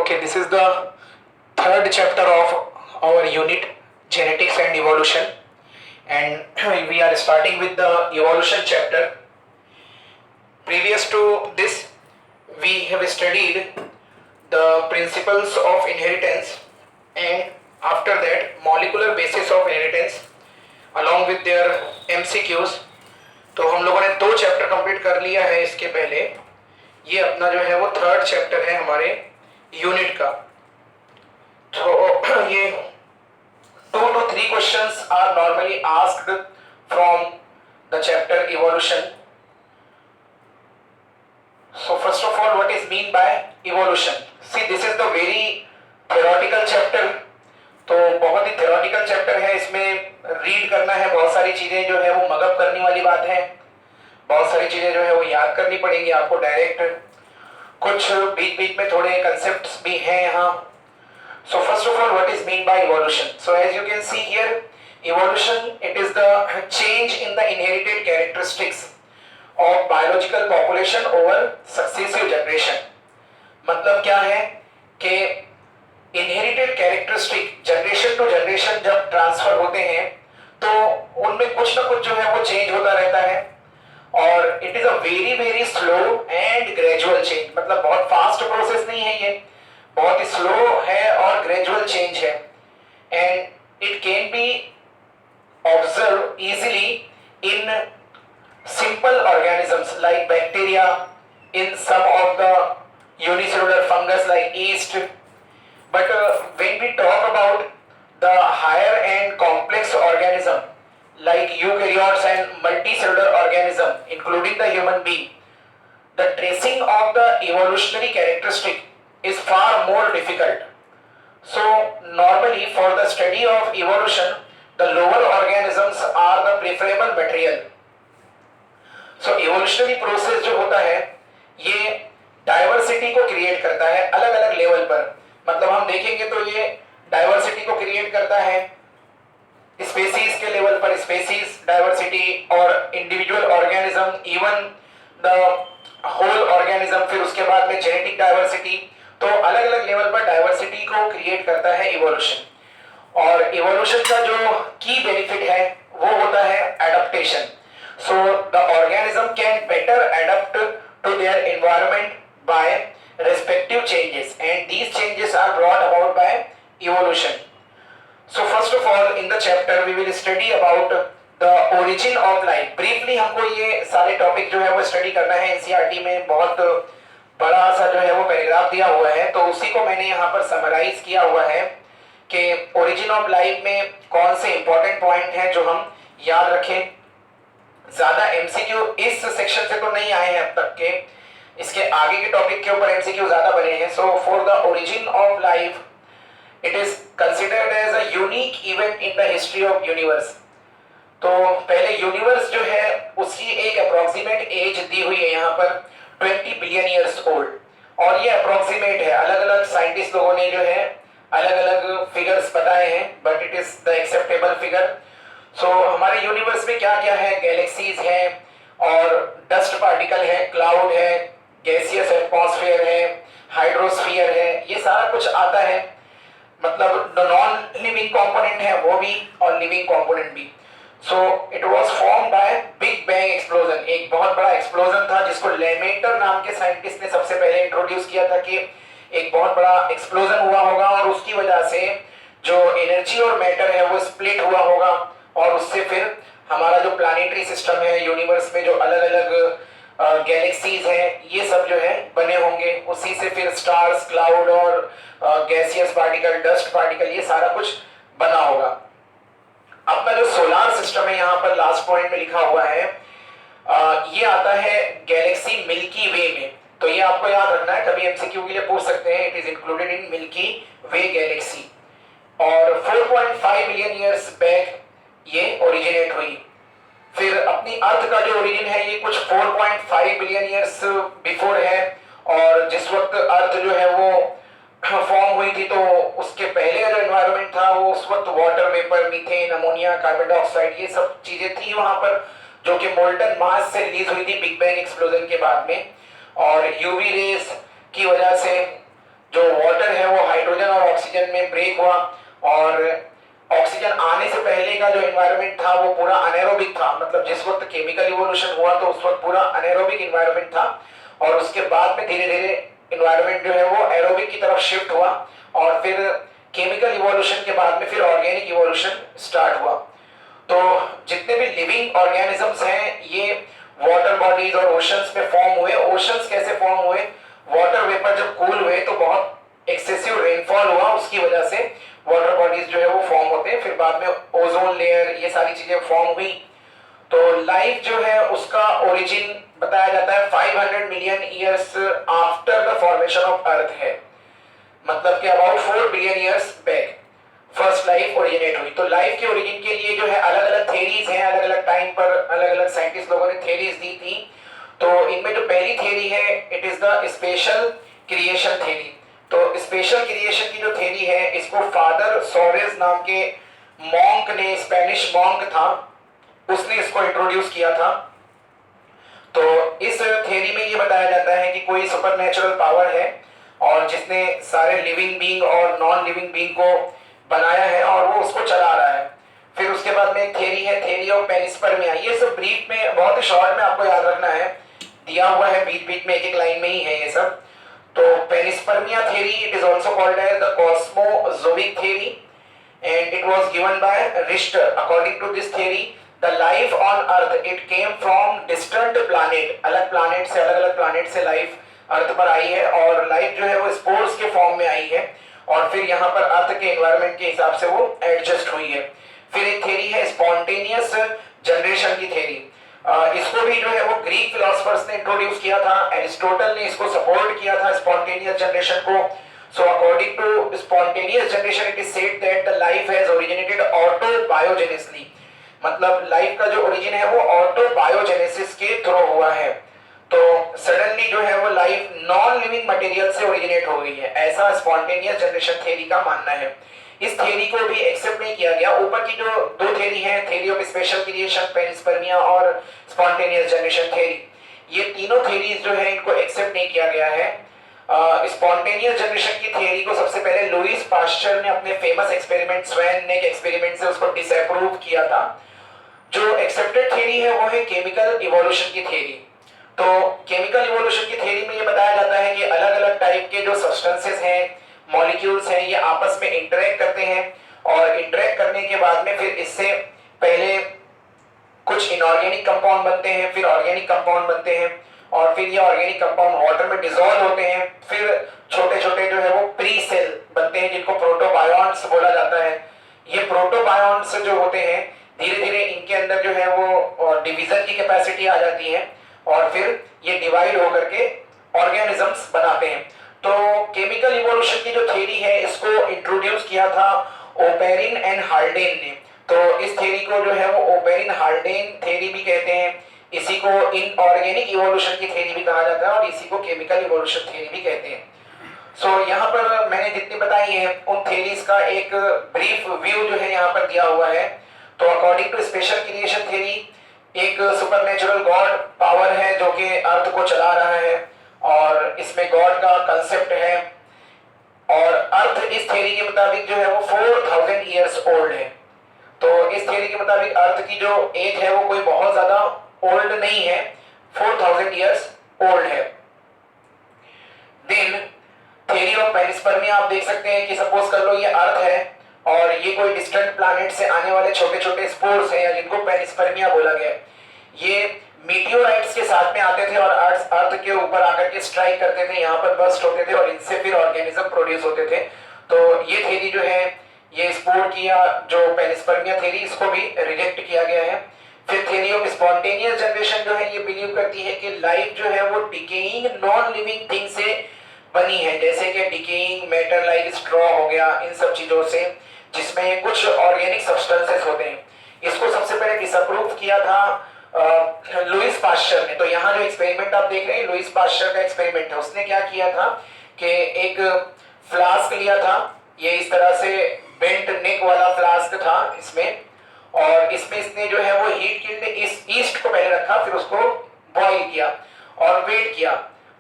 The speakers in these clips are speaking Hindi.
Okay, this is the third chapter of our unit Genetics and Evolution, and we are starting with the evolution chapter. Previous to this, we have studied the principles of inheritance and after that molecular basis of inheritance along with their MCQs. तो हम लोगों ने 2 चैप्टर कंप्लीट कर लिया है इसके पहले. ये अपना जो है वो थर्ड चैप्टर है हमारे यूनिट का. तो ये 2 to 3 questions are normally asked from the chapter evolution. So first of all, what is mean by evolution? See, this is the very theoretical chapter. तो बहुत ही theoretical chapter है. इसमें रीड करना है, बहुत सारी चीजें जो है वो मगअप करने वाली बात है. बहुत सारी चीजें जो है वो याद करनी पड़ेंगी आपको डायरेक्ट. कुछ बीच बीच में थोड़े कंसेप्ट्स भी हैं यहाँ. So first of all, what is mean by evolution? So as you can see here, evolution, it is the change in the inherited characteristics of biological population over successive generation. मतलब क्या है कि inherited characteristic generation to generation जब ट्रांसफर होते हैं तो उनमें कुछ ना कुछ जो है वो चेंज होता रहता है और it is a very very slow and gradual change. मतलब बहुत फास्ट प्रोसेस नहीं है, ये बहुत ही स्लो है और ग्रेजुअल चेंज है. And it can be observe easily in simple organisms like bacteria, in some of the unicellular fungus like yeast. But when we talk about the higher and complex organism like eukaryotes and multicellular organism including the human being, the tracing of the evolutionary characteristic is far more difficult. So normally for the study of evolution, the lower organisms are the preferable material. So evolutionary process जो होता है ये डाइवर्सिटी को क्रिएट करता है अलग अलग लेवल पर. मतलब हम देखेंगे तो ये डाइवर्सिटी को क्रिएट करता है स्पेसीज के लेवल पर, स्पेसीज डाइवर्सिटी और individual organism, even the whole organism, फिर उसके बाद में जेनेटिक डाइवर्सिटी. तो अलग अलग लेवल पर डाइवर्सिटी को क्रिएट करता है इवोल्यूशन. और इवोल्यूशन का जो की बेनिफिट है वो होता है adaptation. So the organism can better adapt to their environment by respective changes and these changes are brought about by evolution. So first of all, in the chapter we will study about the origin of life. Briefly हमको ये सारे टॉपिक जो है वो स्टडी करना है. एनसीईआरटी में बहुत बड़ा सा जो है वो पैराग्राफ दिया हुआ है, तो उसी को मैंने यहाँ पर समराइज किया हुआ है कि ओरिजिन ऑफ लाइफ में कौन से इंपॉर्टेंट पॉइंट हैं जो हम याद रखें. ज्यादा एमसीक्यू इस सेक्शन से तो नहीं आए हैं अब तक के, इसके आगे के टॉपिक के ऊपर एमसीक्यू ज्यादा बने हैं. So for the origin of life, it is considered as a unique event in the history of universe. तो पहले यूनिवर्स जो है उसकी एक अप्रोक्सीमेट एज दी हुई है यहाँ पर 20 बिलियन ईयर्स ओल्ड. और ये अप्रोक्सीमेट है, अलग अलग साइंटिस्ट लोगों ने जो है अलग अलग फिगर्स बताए हैं, but it is the acceptable figure. So हमारे यूनिवर्स में क्या क्या है, गैलेक्सीज हैं और डस्ट पार्टिकल है, क्लाउड है, गैसियस एटमॉस्फेयर है, हाइड्रोस्फीयर है, ये सारा कुछ आता है. मतलब नॉन लिविंग कंपोनेंट है वो भी और लिविंग कंपोनेंट भी. So it was formed by big bang explosion. एक बहुत बड़ा एक्सप्लोजन था जिसको लेमेटर नाम के साइंटिस्ट ने सबसे पहले इंट्रोड्यूस किया था कि एक बहुत बड़ा एक्सप्लोजन हुआ होगा और उसकी वजह से जो एनर्जी और मैटर है वो स्प्लिट हुआ होगा और उससे फिर हमारा जो प्लानिटरी सिस्टम है यूनिवर्स में जो अलग अलग गैलेक्सीज हैं ये सब जो है बने होंगे. उसी से फिर स्टार्स, क्लाउड और गैसियस पार्टिकल, डस्ट पार्टिकल, ये सारा कुछ बना होगा. अपना जो सोलार सिस्टम है यहाँ पर लास्ट पॉइंट में लिखा हुआ है, ये आता है गैलेक्सी मिल्की वे में. तो ये आपको याद रखना है, कभी एमसीक्यू के लिए पूछ सकते हैं. It is included in milky way Galaxy और 4.5 बिलियन ईयर्स बैक ये ओरिजिनेट हुई. फिर अपनी अर्थ का जो ओरिजिन है ये कुछ 4.5 बिलियन ईयर्स बिफोर है और जिस वक्त अर्थ जो है वो फॉर्म हुई थी तो उसके पहले जो एनवायरनमेंट था वो उस वक्त water vapour, methane, ammonia, carbon dioxide, ये सब चीजें थी वहां पर जो कि मोल्टन मास से रिलीज हुई थी बिग बैंग एक्सप्लोजन के बाद में. और यूवी रेस की वजह से जो वाटर है ऑक्सीजन में ब्रेक हुआ और ऑक्सीजन आने से पहले का जो एनवायरनमेंट था वो पूरा अनेरोबिक था, मतलब जिस वक्त केमिकल इवोल्यूशन हुआ तो उस वक्त पूरा अनेरोबिक एनवायरनमेंट था और उसके बाद में धीरे धीरे एनवायरनमेंट जो है वो एरोबिक की तरफ शिफ्ट हुआ और फिर केमिकल इवोल्यूशन के बाद में फिर ऑर्गेनिक इवोल्यूशन स्टार्ट हुआ। तो जितने भी लिविंग ऑर्गेनिजम्स हैं ये वाटर बॉडीज और ओशंस में फॉर्म हुए। ओशंस कैसे फॉर्म हुए? वाटर वेपर जब कूल हुए तो बहुत एक्सेसिव रेनफॉल हुआ, उसकी वजह से वाटर बॉडीज जो है वो फॉर्म होते हैं, फिर बाद में ओजोन लेयर ये सारी चीजें फॉर्म हुई। तो लाइफ जो है उसका ओरिजिन बताया जाता है 500 million years after the formation of earth है, मतलब कि about 4 billion years back first life originate हुई। तो लाइफ के ओरिजिन के लिए जो है अलग अलग थ्योरीज हैं, अलग अलग टाइम पर अलग अलग साइंटिस्ट लोगों ने थ्योरीज दी थी। तो इनमें जो पहली थ्योरी है it is the special creation theory. तो स्पेशल क्रिएशन की जो थ्योरी है इसको फादर सोरेस नाम के मॉन्क ने, स्पेनिश मॉन्क था, उसने इसको इंट्रोड्यूस किया था। तो इस थ्योरी में ये बताया जाता है कि कोई सुपरनैचुरल पावर है और जिसने सारे लिविंग बीइंग और नॉन लिविंग बीइंग को बनाया है और वो उसको चला रहा है। फिर उसके बाद में एक थ्योरी है थ्योरी ऑफ पेरिस्पर्मिया। ये सब ब्रीफ में बहुत ही शॉर्ट में आपको याद रखना है, दिया हुआ है बीच बीच में एक एक लाइन में ही है ये सब। तो panspermia theory it is also called as the cosmozoic theory and it was given by Richter. According to this theory, the life on Earth it came from distant planet, अलग planet से अलग-अलग planet से life अर्थ पर आई है और life जो है वो spores के form में आई है और फिर यहाँ पर अर्थ के environment के हिसाब से वो adjust हुई है। फिर एक theory है spontaneous generation की theory। इसको भी जो है वो ग्रीक फिलोसफर्स ने इंट्रोड्यूस किया था, एरिस्टोटल ने इसको सपोर्ट किया था स्पॉन्टेनियस जनरेशन को। So according to spontaneous generation, it is said that the life has originated autobiogenetically, मतलब लाइफ का जो ओरिजिन है वो ऑटोबायोजेनेसिस के थ्रू हुआ है। तो सडनली जो है वो लाइफ नॉन लिविंग मटेरियल से ओरिजिनेट हो गई है, ऐसा स्पॉन्टेनियस जनरेशन थ्योरी का मानना है। इस थ्योरी को भी एक्सेप्ट नहीं किया गया। ऊपर की जो दो थ्योरी है, थ्योरी ऑफ स्पेशल क्रिएशन, पेरिस्पर्मिया और स्पॉन्टेनियस जनरेशन थ्योरी, ये तीनों थ्योरीज जो है इनको एक्सेप्ट नहीं किया गया है। स्पॉन्टेनियस जनरेशन की थ्योरी को सबसे पहले लुईस पास्चर ने अपने फेमस एक्सपेरिमेंट स्वैन ने एक्सपेरिमेंट से उसको डिसअप्रूव किया था। जो एक्सेप्टेड थ्योरी है वो है केमिकल इवोल्यूशन की थ्योरी। तो केमिकल इवोल्यूशन की थ्योरी में ये बताया जाता है कि अलग अलग टाइप के जो सब्सटेंसेस हैं, मॉलिक्यूल्स हैं, ये आपस में इंटरेक्ट करते हैं और इंटरेक्ट करने के बाद में फिर इससे पहले कुछ इनऑर्गेनिक कंपाउंड बनते हैं, फिर ऑर्गेनिक कंपाउंड बनते हैं और फिर ये ऑर्गेनिक कंपाउंड वाटर में डिसॉल्व होते हैं। फिर छोटे छोटे जो है वो प्री सेल बनते हैं जिनको प्रोटोबायोन्ट्स बोला जाता है। ये प्रोटोबायोन्ट्स जो होते हैं धीरे धीरे इनके अंदर जो है वो डिवीजन की कैपेसिटी आ जाती है और फिर ये डिवाइड होकर के ऑर्गेनिजम्स बनाते हैं। तो केमिकल इवोल्यूशन की जो थ्योरी है इसको इंट्रोड्यूस किया था ओपेरिन एंड हाल्डेन ने। तो इस थ्योरी को जो है वो ओपेरिन हाल्डेन थ्योरी भी कहते हैं, इसी को इनऑर्गेनिक इवोल्यूशन की थ्योरी भी कहा जाता है और इसी को केमिकल इवोल्यूशन थ्योरी भी कहते हैं। सो यहाँ पर मैंने जितनी बताई है उन थ्योरीज का एक ब्रीफ व्यू जो है यहाँ पर दिया हुआ है। तो according to special creation theory एक सुपरनेचुरल गॉड पावर है जो कि अर्थ को चला रहा है और इसमें गॉड का कंसेप्ट है और अर्थ इस थ्योरी के मुताबिक जो है वो 4000 ईयर्स ओल्ड है। तो इस थ्योरी के मुताबिक अर्थ की जो एज है वो कोई बहुत ज्यादा ओल्ड नहीं है, 4000 ईयर्स ओल्ड है। देन थ्योरी ऑफ पेरिस्पर्मिया आप देख सकते हैं कि सपोज कर लो ये अर्थ है और ये कोई डिस्टेंट प्लैनेट से आने वाले छोटे छोटे स्पोर्स हैं या जिनको पेरिस्पर्मिया बोला गया। ये मीटियोराइट्स के साथ में आते थे और अर्थ के ऊपर आकर के स्ट्राइक करते थे, यहाँ पर बर्स्ट होते थे और इनसे फिर ऑर्गेनिज्म प्रोड्यूस होते थे। तो ये थ्योरी जो है ये स्पोर किया जो पेरिस्पर्मिया थ्योरी, इसको भी रिजेक्ट किया गया है। फिर थ्योरी ऑफ स्पॉन्टेनियस जनरेशन जो है ये बिलीव करती है कि लाइफ जो है वो डिकेइंग नॉन लिविंग थिंग से बनी है, जैसे कि डिकेइंग मैटर लाइक स्ट्रॉ हो गया, इन सब चीजों से जिसमें कुछ ऑर्गेनिक सब्सटेंसेस होते हैं। इसको सबसे पहले डिसअप्रूव किया था लुईस पास्चर ने। तो यहाँ जो एक्सपेरिमेंट आप देख रहे हैं लुईस पास्चर का एक्सपेरिमेंट है। उसने क्या किया था कि एक फ्लास्क लिया था, ये इस तरह से बेंट नेक वाला फ्लास्क था इसमें, और इसमें इसने जो है वो हीट किल्ड इस ईस्ट को पहले रखा, फिर उसको बॉईल किया और वेट किया।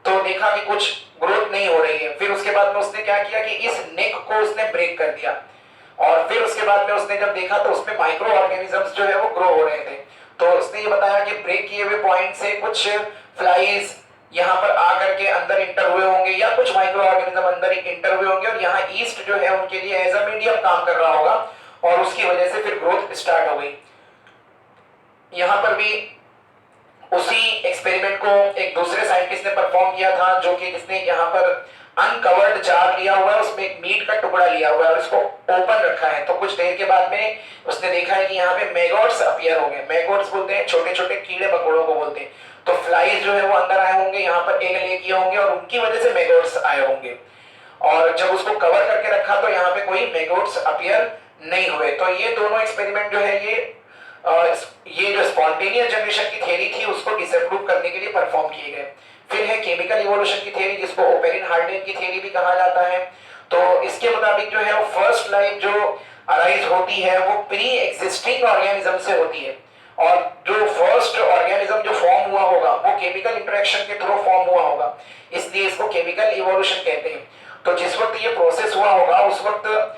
तो देखा कि कुछ ग्रोथ नहीं हो रही है। फिर उसके बाद में उसने क्या किया कि इस नेक को उसने ब्रेक कर दिया, और फिर उसके बाद में उसने जब देखा तो उसमें माइक्रो ऑर्गेनिजम्स जो है वो ग्रो हो रहे थे। तो उसने ये बताया कि ब्रेक किए हुए पॉइंट से कुछ फ्लाइज यहाँ पर आकर के अंदर इंटर हुए होंगे, या कुछ माइक्रो ऑर्गेनिज्म अंदर इंटर हुए होंगे, और यहाँ ईस्ट जो है उनके लिए एज अ मीडियम काम कर रहा होगा, और उसकी वजह से फिर ग्रोथ स्टार्ट हो गई। यहाँ पर भी उसी एक्सपेरिमेंट को एक दूसरे साइंटिस्ट ने परफॉर्म किया था, जो कि जिसने यहाँ पर अनकवर्ड जार लिया हुआ है, उसमें एक मीट का टुकड़ा लिया हुआ है और इसको ओपन रखा है। तो कुछ देर के बाद में उसने देखा है कि यहाँ पे मैगोट्स अपीयर हो गए। मैगोट्स बोलते हैं छोटे छोटे कीड़े मकोड़ों को बोलते हैं। तो फ्लाइज जो है वो अंदर आए होंगे, यहाँ पर एग ले किए होंगे, और उनकी वजह से मैगोट्स आए होंगे। और जब उसको कवर करके रखा तो यहाँ पे कोई मैगोट्स अपीयर नहीं हुए। तो ये दोनों एक्सपेरिमेंट जो है ये जो स्पॉन्टेनियस जनरेशन की थ्योरी थी उसको डिसअप्रूव करने के लिए परफॉर्म किए गए। फिर है केमिकल इवोल्यूशन की थ्योरी, जिसको ओपेरिन हार्डेन की थ्योरी भी कहा जाता है। तो इसके मुताबिक जो है वो फर्स्ट लाइफ जो अराइज होती है वो प्री एग्जिस्टिंग ऑर्गेनिज्म से होती है, और जो फर्स्ट ऑर्गेनिज्म जो फॉर्म हुआ होगा वो केमिकल इंटरेक्शन के थ्रू फॉर्म हुआ होगा, इसलिए इसको केमिकल इवोल्यूशन कहते हैं। तो जिस वक्त ये प्रोसेस हुआ होगा उस वक्त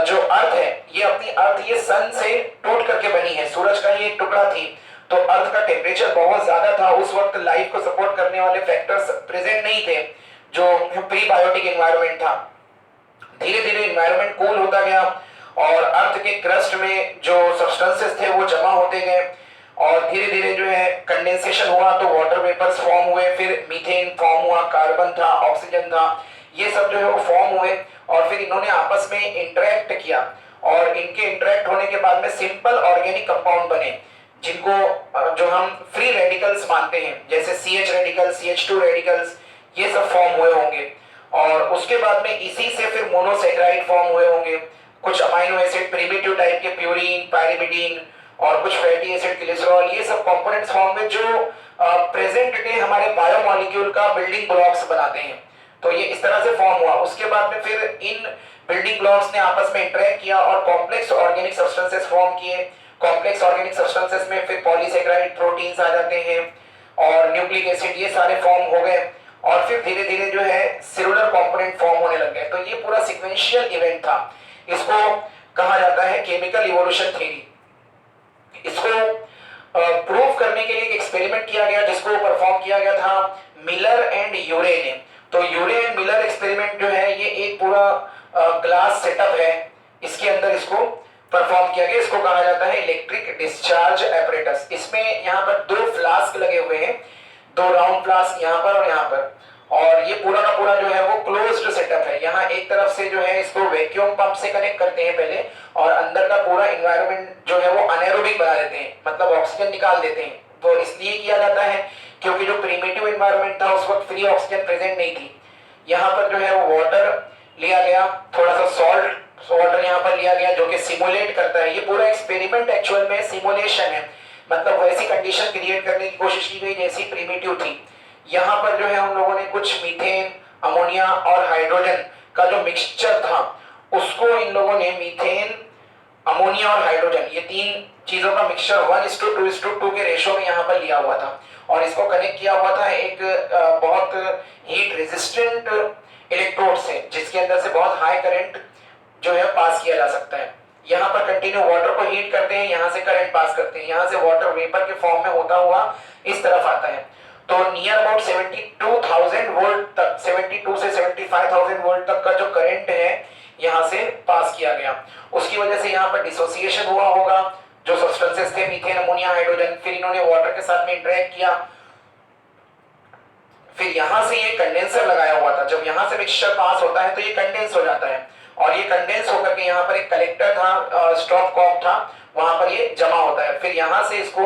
जो अर्थ है ये अपनी अर्थ ये सन से टूट करके बनी है, सूरज का ये एक टुकड़ा थी। तो अर्थ का टेम्परेचर बहुत ज्यादा था, उस वक्त लाइफ को सपोर्ट करने वाले फैक्टर्स प्रेजेंट नहीं थे, जो प्रीबायोटिक एनवायरनमेंट था। धीरे धीरे एनवायरनमेंट कूल होता गया, और अर्थ के क्रस्ट में जो सब्सटेंसेस थे वो जमा होते गए, और धीरे धीरे जो है कंडेंसेशन हुआ तो वाटर वेपर्स फॉर्म हुए, फिर मीथेन फॉर्म हुआ, कार्बन था, ऑक्सीजन था, ये सब जो है वो फॉर्म हुए, और फिर इन्होंने आपस में इंटरेक्ट किया, और इनके इंटरेक्ट होने के बाद में सिंपल ऑर्गेनिक कंपाउंड बने, जिनको जो हम फ्री रेडिकल्स मानते हैं, जैसे CH रेडिकल, CH2 रेडिकल्स, ये सब फॉर्म हुए होंगे। और उसके बाद में इसी से फिर मोनोसेक्राइड फॉर्म हुए होंगे, कुछ अमाइनो एसिड प्रिमिटिव टाइप के प्यूरिन, पायरिमिडीन, और कुछ फैटी एसिड, ग्लिसरॉल, ये सब कंपोनेंट्स फॉर्म हुए जो प्रेजेंट डे हमारे बायोमॉलिक्यूल का बिल्डिंग ब्लॉक्स बनाते हैं। तो ये इस तरह से फॉर्म हुआ। उसके बाद में फिर इन बिल्डिंग ब्लॉक्स ने आपस में इंटरेक्ट किया और कॉम्प्लेक्स ऑर्गेनिक सब्सटेंसेस फॉर्म किए। कॉम्प्लेक्स ऑर्गेनिक सब्सटेंसेस में फिर पॉलीसेकेराइड प्रोटीन्स आ जाते हैं, और न्यूक्लिक एसिड, ये सारे फॉर्म हो गए, और फिर धीरे धीरे जो है सेलुलर कंपोनेंट फॉर्म होने लग गए। तो ये पूरा सीक्वेंशियल इवेंट था, इसको कहा जाता है केमिकल इवोल्यूशन थ्योरी। इसको प्रूव करने के लिए एक एक्सपेरिमेंट किया गया, जिसको परफॉर्म किया गया था मिलर एंड यूरे ने। तो यूरे एंड मिलर एक्सपेरिमेंट जो है ये एक पूरा ग्लास सेटअप है, इसके अंदर इसको परफॉर्म किया गया। इसको कहा जाता है इलेक्ट्रिक डिस्चार्ज एपरेटस। इसमें यहाँ पर 2 फ्लास्क लगे हुए हैं, 2 राउंड फ्लास्क यहाँ पर और यहाँ पर, और ये पूरा का पूरा जो है वो क्लोज्ड सेटअप है। यहाँ एक तरफ से जो है इसको वैक्यूम पंप से कनेक्ट करते हैं पहले, और अंदर का पूरा एनवायरनमेंट जो है वो अनेरोबिक बना देते हैं, मतलब ऑक्सीजन निकाल देते हैं। तो इसलिए किया जाता है क्योंकि जो प्रिमिटिव एनवायरनमेंट था उस वक्त फ्री ऑक्सीजन प्रेजेंट नहीं थी। यहाँ पर जो है वो वाटर लिया गया, थोड़ा सा सॉल्ट वाटर यहाँ पर लिया गया, जो कि सिमुलेट करता है। ये पूरा एक्सपेरिमेंट एक्चुअल में सिमुलेशन है, मतलब वैसी कंडीशन क्रिएट करने की कोशिश की गई जैसी प्रिमिटिव थी। यहाँ पर जो है उन लोगों ने कुछ मीथेन, अमोनिया और हाइड्रोजन का जो मिक्सचर था उसको इन लोगों ने मीथेन, अमोनिया और हाइड्रोजन, ये 3 चीजों का मिक्सचर 1:2:2 के रेशो में यहाँ पर लिया हुआ था, और इसको कनेक्ट किया हुआ था एक बहुत हीट रेजिस्टेंट इलेक्ट्रोड से, जिसके अंदर से बहुत हाई करंट जो है पास किया जा सकता है। यहाँ पर कंटिन्यू वाटर को हीट करते हैं, यहाँ से करंट पास करते हैं, यहाँ से वाटर वेपर के फॉर्म में होता हुआ इस तरफ आता है। तो नियर अबाउट 72,000 वोल्ट तक, 72 से 75,000 वोल्ट तक का जो करंट है यहाँ से पास किया गया। उसकी वजह से यहाँ पर डिसोसिएशन हुआ होगा, जो सब्सटेंसेस थे मीथेन, अमोनिया, हाइड्रोजन, फिर इन्होंने वाटर के साथ में इंटरेक्ट किया। फिर यहाँ से ये कंडेंसर लगाया हुआ था, जब यहाँ से मिक्सचर पास होता है तो ये कंडेंस हो जाता है, और ये कंडेंस होकर के यहाँ पर एक कलेक्टर था, स्टॉप कॉक था, वहां पर ये जमा होता है। फिर यहाँ से इसको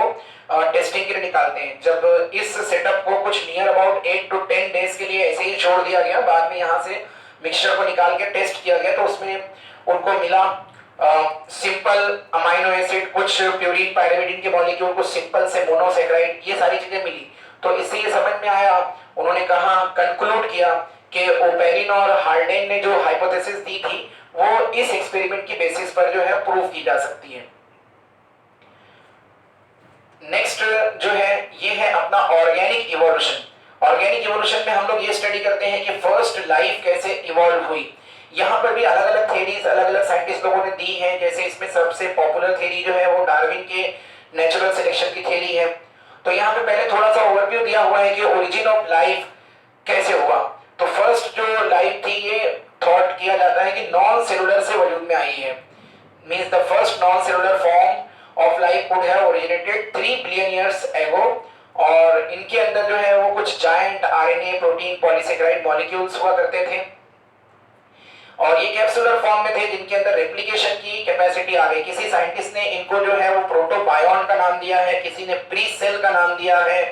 टेस्टिंग के लिए निकालते हैं। जब इस सेटअप को कुछ नियर अबाउट 8 to 10 डेज के लिए ऐसे ही छोड़ दिया गया, बाद में यहाँ से मिक्सचर को निकाल के टेस्ट किया गया, तो उसमें उनको मिला सिंपल अमाइनो एसिड, कुछ प्यूरिन, पायरिमिडीन के मॉलिक्यूल, कुछ सिंपल से मोनोसेक्राइड, ये सारी चीजें मिली। तो इससे ये समझ में आया, उन्होंने कहा, कंक्लूड किया कि ओपेरिन और हार्डेन ने जो हाइपोथेसिस दी थी वो इस एक्सपेरिमेंट की बेसिस पर जो है प्रूव की जा सकती है। नेक्स्ट जो है ये है अपना ऑर्गेनिक इवोल्यूशन। ऑर्गेनिक इवोल्यूशन में हम लोग ये स्टडी करते हैं कि फर्स्ट लाइफ कैसे इवॉल्व हुई। यहाँ पर भी अलग अलग थेरीज अलग अलग साइंटिस्ट लोगों ने दी हैं। जैसे इसमें सबसे पॉपुलर थेरी जो है वो डार्विन के नेचुरल सिलेक्शन की थेरी है। तो यहाँ पे पहले थोड़ा सा ओवरव्यू दिया हुआ है कि ओरिजिन ऑफ लाइफ कैसे हुआ। तो फर्स्ट जो लाइफ थी ये थॉट किया जाता है कि नॉन सेलुलर से वजूद में आई है। Means the first non cellular form of life could have originated 3 billion years ago. और इनके अंदर जो है वो कुछ giant RNA protein polysaccharide molecules हुआ करते थे और ये कैप्सुलर फॉर्म में थे जिनके अंदर रेप्लिकेशन की कैपेसिटी आ गई। किसी साइंटिस्ट ने इनको जो है वो प्रोटोबायोन का नाम दिया है, किसी ने प्री सेल का नाम दिया है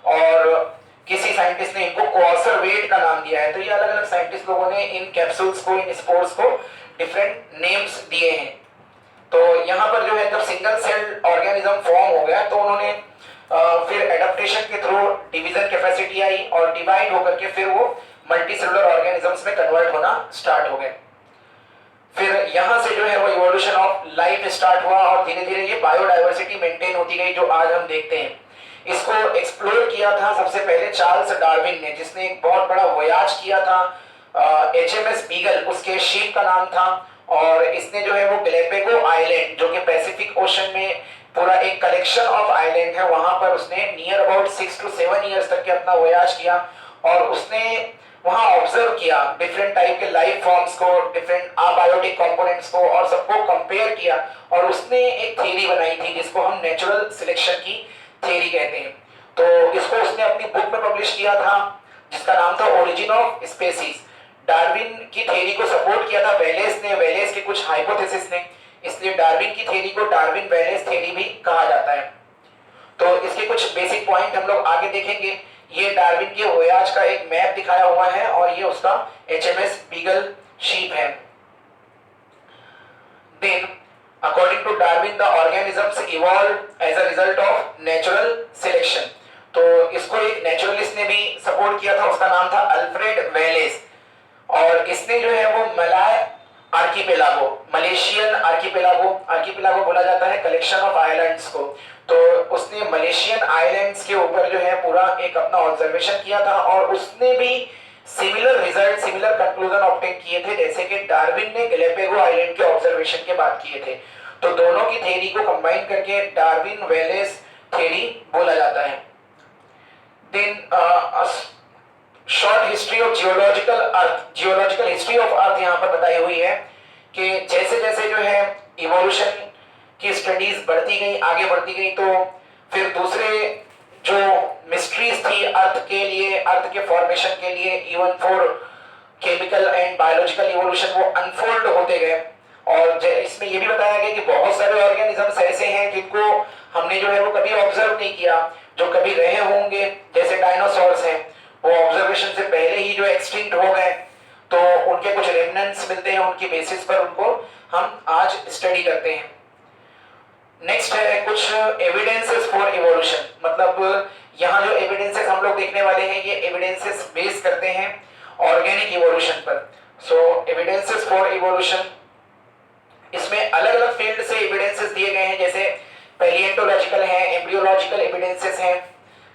और किसी साइंटिस्ट ने इनको कोआसरवेट का नाम दिया है। तो ये अलग अलग साइंटिस्ट लोगों ने इन कैप्सूल्स को इन स्पोर्स को डिफरेंट नेम्स दिए हैं। तो यहाँ पर जो है जब सिंगल सेल ऑर्गेनिज्म फॉर्म हो गया तो उन्होंने फिर एडाप्टेशन के थ्रू डिवीजन कैपेसिटी आई और डिवाइड होकर के फिर वो मल्टी सेलुलर ऑर्गेनिजम्स में कन्वर्ट होना स्टार्ट हो गए। फिर यहाँ से जो है वो इवोल्यूशन ऑफ लाइफ स्टार्ट हुआ और धीरे धीरे ये बायोडाइवर्सिटी मेंटेन होती गई जो आज हम देखते हैं। इसको एक्सप्लोर किया था सबसे पहले चार्ल्स डार्विन ने, जिसने एक बहुत बड़ा वोयाज किया था HMS बीगल, उसके शिप का नाम था। और इसने जो है वो गैलापागो आइलैंड जो कि पैसिफिक ओशन में पूरा एक कलेक्शन ऑफ आइलैंड है वहां पर उसने नियर अबाउट 6 to 7 ईयर्स तक के अपना वोयाज किया और उसने वहां ऑब्जर्व किया डिफरेंट टाइप के लाइफ फॉर्म्स को, डिफरेंट अबायोटिक कंपोनेंट्स को और सबको कंपेयर किया और उसने एक थ्योरी बनाई थी जिसको हम नेचुरल सिलेक्शन की थ्योरी कहते हैं। तो इसको उसने अपनी बुक में पब्लिश किया था जिसका नाम था ओरिजिन ऑफ स्पेसीज। डार्विन की थ्योरी को सपोर्ट किया था वेलेस ने, वेलेस के कुछ हाइपोथेसिस ने, इसलिए डार्विन की थ्योरी को डार्विन वेलेस थ्योरी भी कहा जाता है। तो इसके कुछ बेसिक पॉइंट हम लोग आगे देखेंगे। ये डार्विन के वोयाज का एक मैप दिखाया हुआ है और ये उसका HMS बीगल शिप है। Then, according to Darwin, the organisms evolved as a result of natural selection. तो इसको एक नेचुरलिस्ट ने भी सपोर्ट किया था, उसका नाम था अल्फ्रेड वेलेस और इसने जो है वो मलाय आर्किपेलागो, मलेशियन आर्किपेलागो बोला जाता है कलेक्शन ऑफ आइलैंड्स को। तो उसने मलेशियन आइलैंड्स के ऊपर जो है पूरा एक अपना ऑब्जर्वेशन किया था और उसने भी similar result, similar conclusion obtain किए थे जैसे कि डार्विन ने गैलापागो आइलैंड के ऑब्जर्वेशन के बाद किए थे। तो दोनों की थ्योरी को कंबाइन करके डार्विन वेलेस थ्योरी बोला जाता है। Then short history of geological earth, geological history of earth यहाँ पर बताई हुई है कि जैसे जैसे जो है इवोल्यूशन की स्टडीज बढ़ती गई, आगे बढ़ती गई, तो फिर दूसरे जो मिस्ट्रीज थी अर्थ के लिए, अर्थ के फॉर्मेशन के लिए, even for chemical and biological evolution, वो अनफोल्ड होते गए। और इसमें ये भी बताया गया कि बहुत सारे ऑर्गेनिजम्स ऐसे हैं जिनको हमने जो है वो कभी ऑब्जर्व नहीं किया, जो कभी रहे होंगे, जैसे डायनासोर्स हैं, वो ऑब्जर्वेशन से पहले ही जो एक्सटिंक्ट हो गए, तो उनके कुछ रेमिनेंट्स मिलते हैं, उनकी बेसिस पर उनको हम आज स्टडी करते हैं। नेक्स्ट है कुछ एविडेंसेस फॉर इवोल्यूशन, मतलब यहाँ जो एविडेंसेस हम लोग देखने वाले हैं ये एविडेंसेस बेस करते हैं ऑर्गेनिक इवोल्यूशन पर। सो एविडेंसेस फॉर इवोल्यूशन, इसमें अलग अलग फील्ड से एविडेंसेस दिए गए हैं, जैसे पैलिएंटोलॉजिकल है, एम्ब्रियोलॉजिकल एविडेंसेस हैं,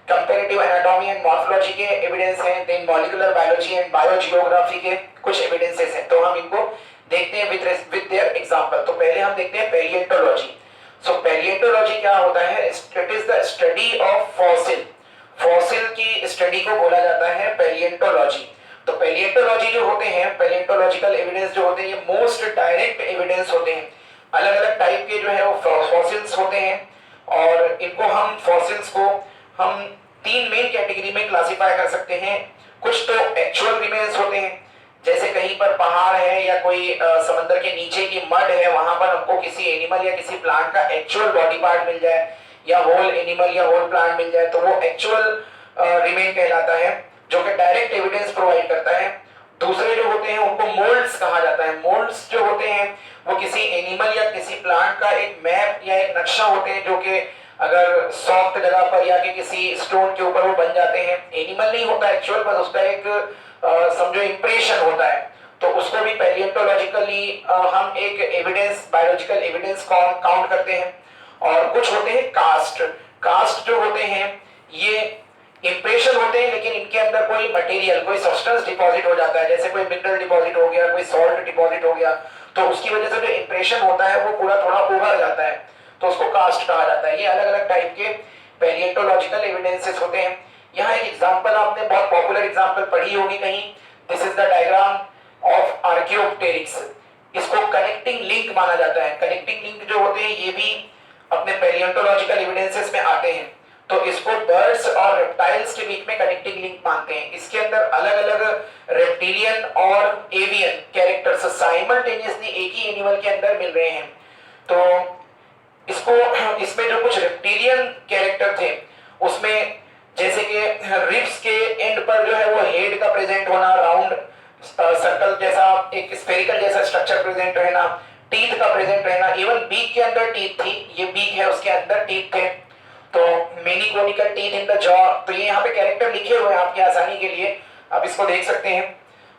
कंपैरेटिव एनाटॉमी एंड मॉर्फोलॉजी के एविडेंस हैं, then molecular biology and biogeography के कुछ एविडेंसेस हैं। तो हम इनको देखते हैं विद देयर एग्जांपल। तो पहले हम देखते हैं पैलिएंटोलॉजी। सो पैलिएंटोलॉजी क्या होता है? It is the study of fossil, fossil की स्टडी को बोला जाता है पैलिएंटोलॉजी। तो पैलिएंटोलॉजी जो होते हैं, पैलिएंटोलॉजिकल एविडेंस जो होते हैं, ये मोस्ट डायरेक्ट एविडेंस होते हैं। अलग अलग टाइप के जो है वो फॉसिल्स होते हैं और इनको हम फॉसिल्स को हम 3 मेन कैटेगरी में क्लासिफाई कर सकते हैं। कुछ तो एक्चुअल रिमेन्स होते हैं, जैसे कहीं पर पहाड़ है या कोई समंदर के नीचे की मड है, वहां पर हमको किसी एनिमल या किसी प्लांट का एक्चुअल बॉडी पार्ट मिल जाए या होल एनिमल या होल प्लांट मिल जाए, तो वो एक्चुअल रिमेन कहलाता है, जो कि डायरेक्ट एविडेंस प्रोवाइड करता है। दूसरे जो होते हैं उनको मोल्ड्स कहा जाता है। मोल्ड्स जो होते हैं वो किसी एनिमल या किसी प्लांट का एक मैप या एक नक्शा होते हैं, जो कि अगर सॉफ्ट जगह पर या कि किसी स्टोन के ऊपर वो बन जाते हैं। एनिमल नहीं होता एक्चुअल, बस उसका एक समझो इंप्रेशन होता है। तो उसको भी पैलिएंटोलॉजिकली हम एक एविडेंस, बायोलॉजिकल एविडेंस काउंट करते हैं। और कुछ होते हैं कास्ट। कास्ट जो होते हैं ये इंप्रेशन होते हैं लेकिन इनके अंदर कोई मटेरियल, कोई सब्सटेंस डिपॉजिट हो जाता है, जैसे कोई मिनरल डिपॉजिट हो गया, कोई सॉल्ट डिपॉजिट हो गया, तो उसकी वजह से जो इंप्रेशन होता है वो पूरा थोड़ा उभर जाता है, तो उसको कास्ट कहा जाता है। ये अलग अलग टाइप के पैलियोंटोलॉजिकल एविडेंसेस होते हैं। यहाँ एक एग्जांपल आपने बहुत पॉपुलर एग्जांपल पढ़ी होगी कहीं, this is the diagram of Archaeopteryx. इसको कनेक्टिंग लिंक माना जाता है। कनेक्टिंग लिंक जो होते हैं ये भी अपने पैलियोंटोलॉजिकल एविडेंसेस में आते हैं, तो इसको बर्ड्स और रेप्टाइल्स के बीच में कनेक्टिंग लिंक मानते हैं। इसके अंदर अलग अलग रेप्टिलियन और एवियन कैरेक्टर्स साइमल्टेनियसली एक ही एनिमल के अंदर मिल रहे हैं। तो इसको इसमें जो कुछ रेप्टिलियन कैरेक्टर थे उसमें जैसे कि रिब्स के एंड पर जो है वो हेड का प्रेजेंट होना, राउंड सर्कल जैसा एक स्फेरिकल जैसा स्ट्रक्चर प्रेजेंट रहना, टीथ का प्रेजेंट रहना, इवन बीक के अंदर टीथ थी, ये बीक है उसके अंदर टीथ थे, तो many conical teeth in the jaw. तो ये यहाँ पे कैरेक्टर लिखे हुए हैं आपकी आसानी के लिए, आप इसको देख सकते हैं।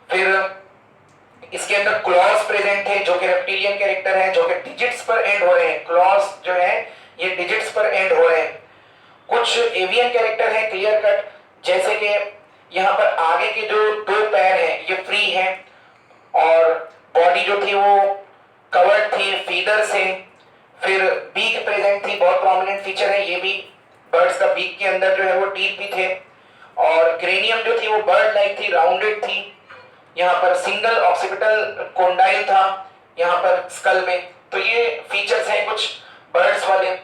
फिर इसके अंदर क्लॉज प्रेजेंट है जो कि रेप्टिलियन कैरेक्टर है, जो कि डिजिट्स पर एंड हो रहे हैं। क्लॉज जो है ये डिजिट्स पर एंड हो रहे हैं। कुछ एवियन कैरेक्टर है क्लियर कट, जैसे कि यहाँ पर आगे के जो दो पैर हैं ये फ्री हैं और बॉडी जो थी वो कवर्ड थी फीदर से। फिर बीक प्रेजेंट थी, बहुत प्रोमिनेंट फीचर है ये भी। बर्ड्स का बीक के अंदर जो है वो टीथ भी थे और क्रेनियम जो थी वो बर्ड लाइक थी, राउंडेड थी। यहाँ पर सिंगल ऑक्सीपिटल कोंडाइल था यहाँ पर स्कल में। तो ये फीचर्स हैं कुछ बर्ड्स वाले।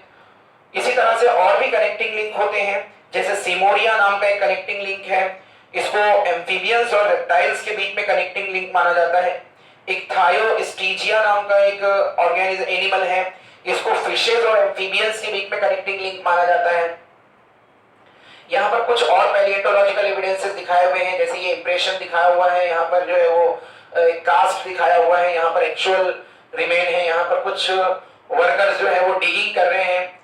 इसी तरह से और भी कनेक्टिंग लिंक होते हैं, जैसे सिमोरिया नाम का एक कनेक्टिंग लिंक है, इसको एम्फीबियंस और रेप्टाइल्स के बीच में कनेक्टिंग लिंक माना जाता है। एक थायोस्टीजिया नाम का एक ऑर्गेनिज्म एनिमल है, इसको फिशेज और एम्फीबियंस के बीच में कनेक्टिंग लिंक माना जाता है। यहाँ पर कुछ और पैलियोंटोलॉजिकल एविडेंसेस दिखाए हुए हैं, जैसे ये इंप्रेशन दिखाया हुआ है, यहाँ पर जो है वो कास्ट दिखाया हुआ है, यहाँ पर एक्चुअल रिमेन है, यहाँ पर कुछ वर्कर्स जो है वो डिगिंग कर रहे हैं।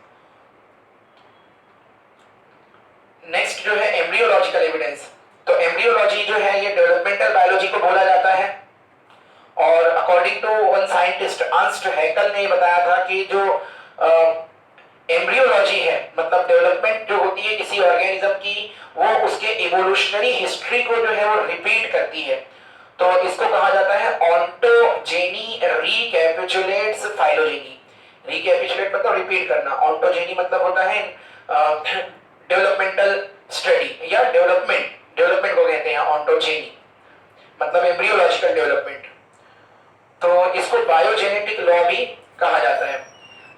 नेक्स्ट जो है एम्ब्रियोलॉजिकल एविडेंस। तो एम्ब्रियोलॉजी जो है ये डेवलपमेंटल बायोलॉजी को बोला जाता है और according to one scientist Ernst Haeckel ने बताया था कि जो एम्ब्रियोलॉजी है मतलब डेवलपमेंट जो होती है किसी ऑर्गेनिज्म की, वो उसके इवोल्यूशनरी हिस्ट्री को जो है वो रिपीट करती है। तो इसको कहा जाता है ऑन्टोजेनी रिकैपिचुलेट्स फाइलोजेनी। रिकैपिचुलेट मतलब रिपीट करना, ऑन्टोजेनी मतलब होता है डेवलपमेंटल स्टडी या डेवलपमेंट को कहते हैं ऑन्टोजेनी, मतलब एम्ब्रियोलॉजिकल डेवलपमेंट। तो इसको बायोजेनेटिक लॉ भी कहा जाता है।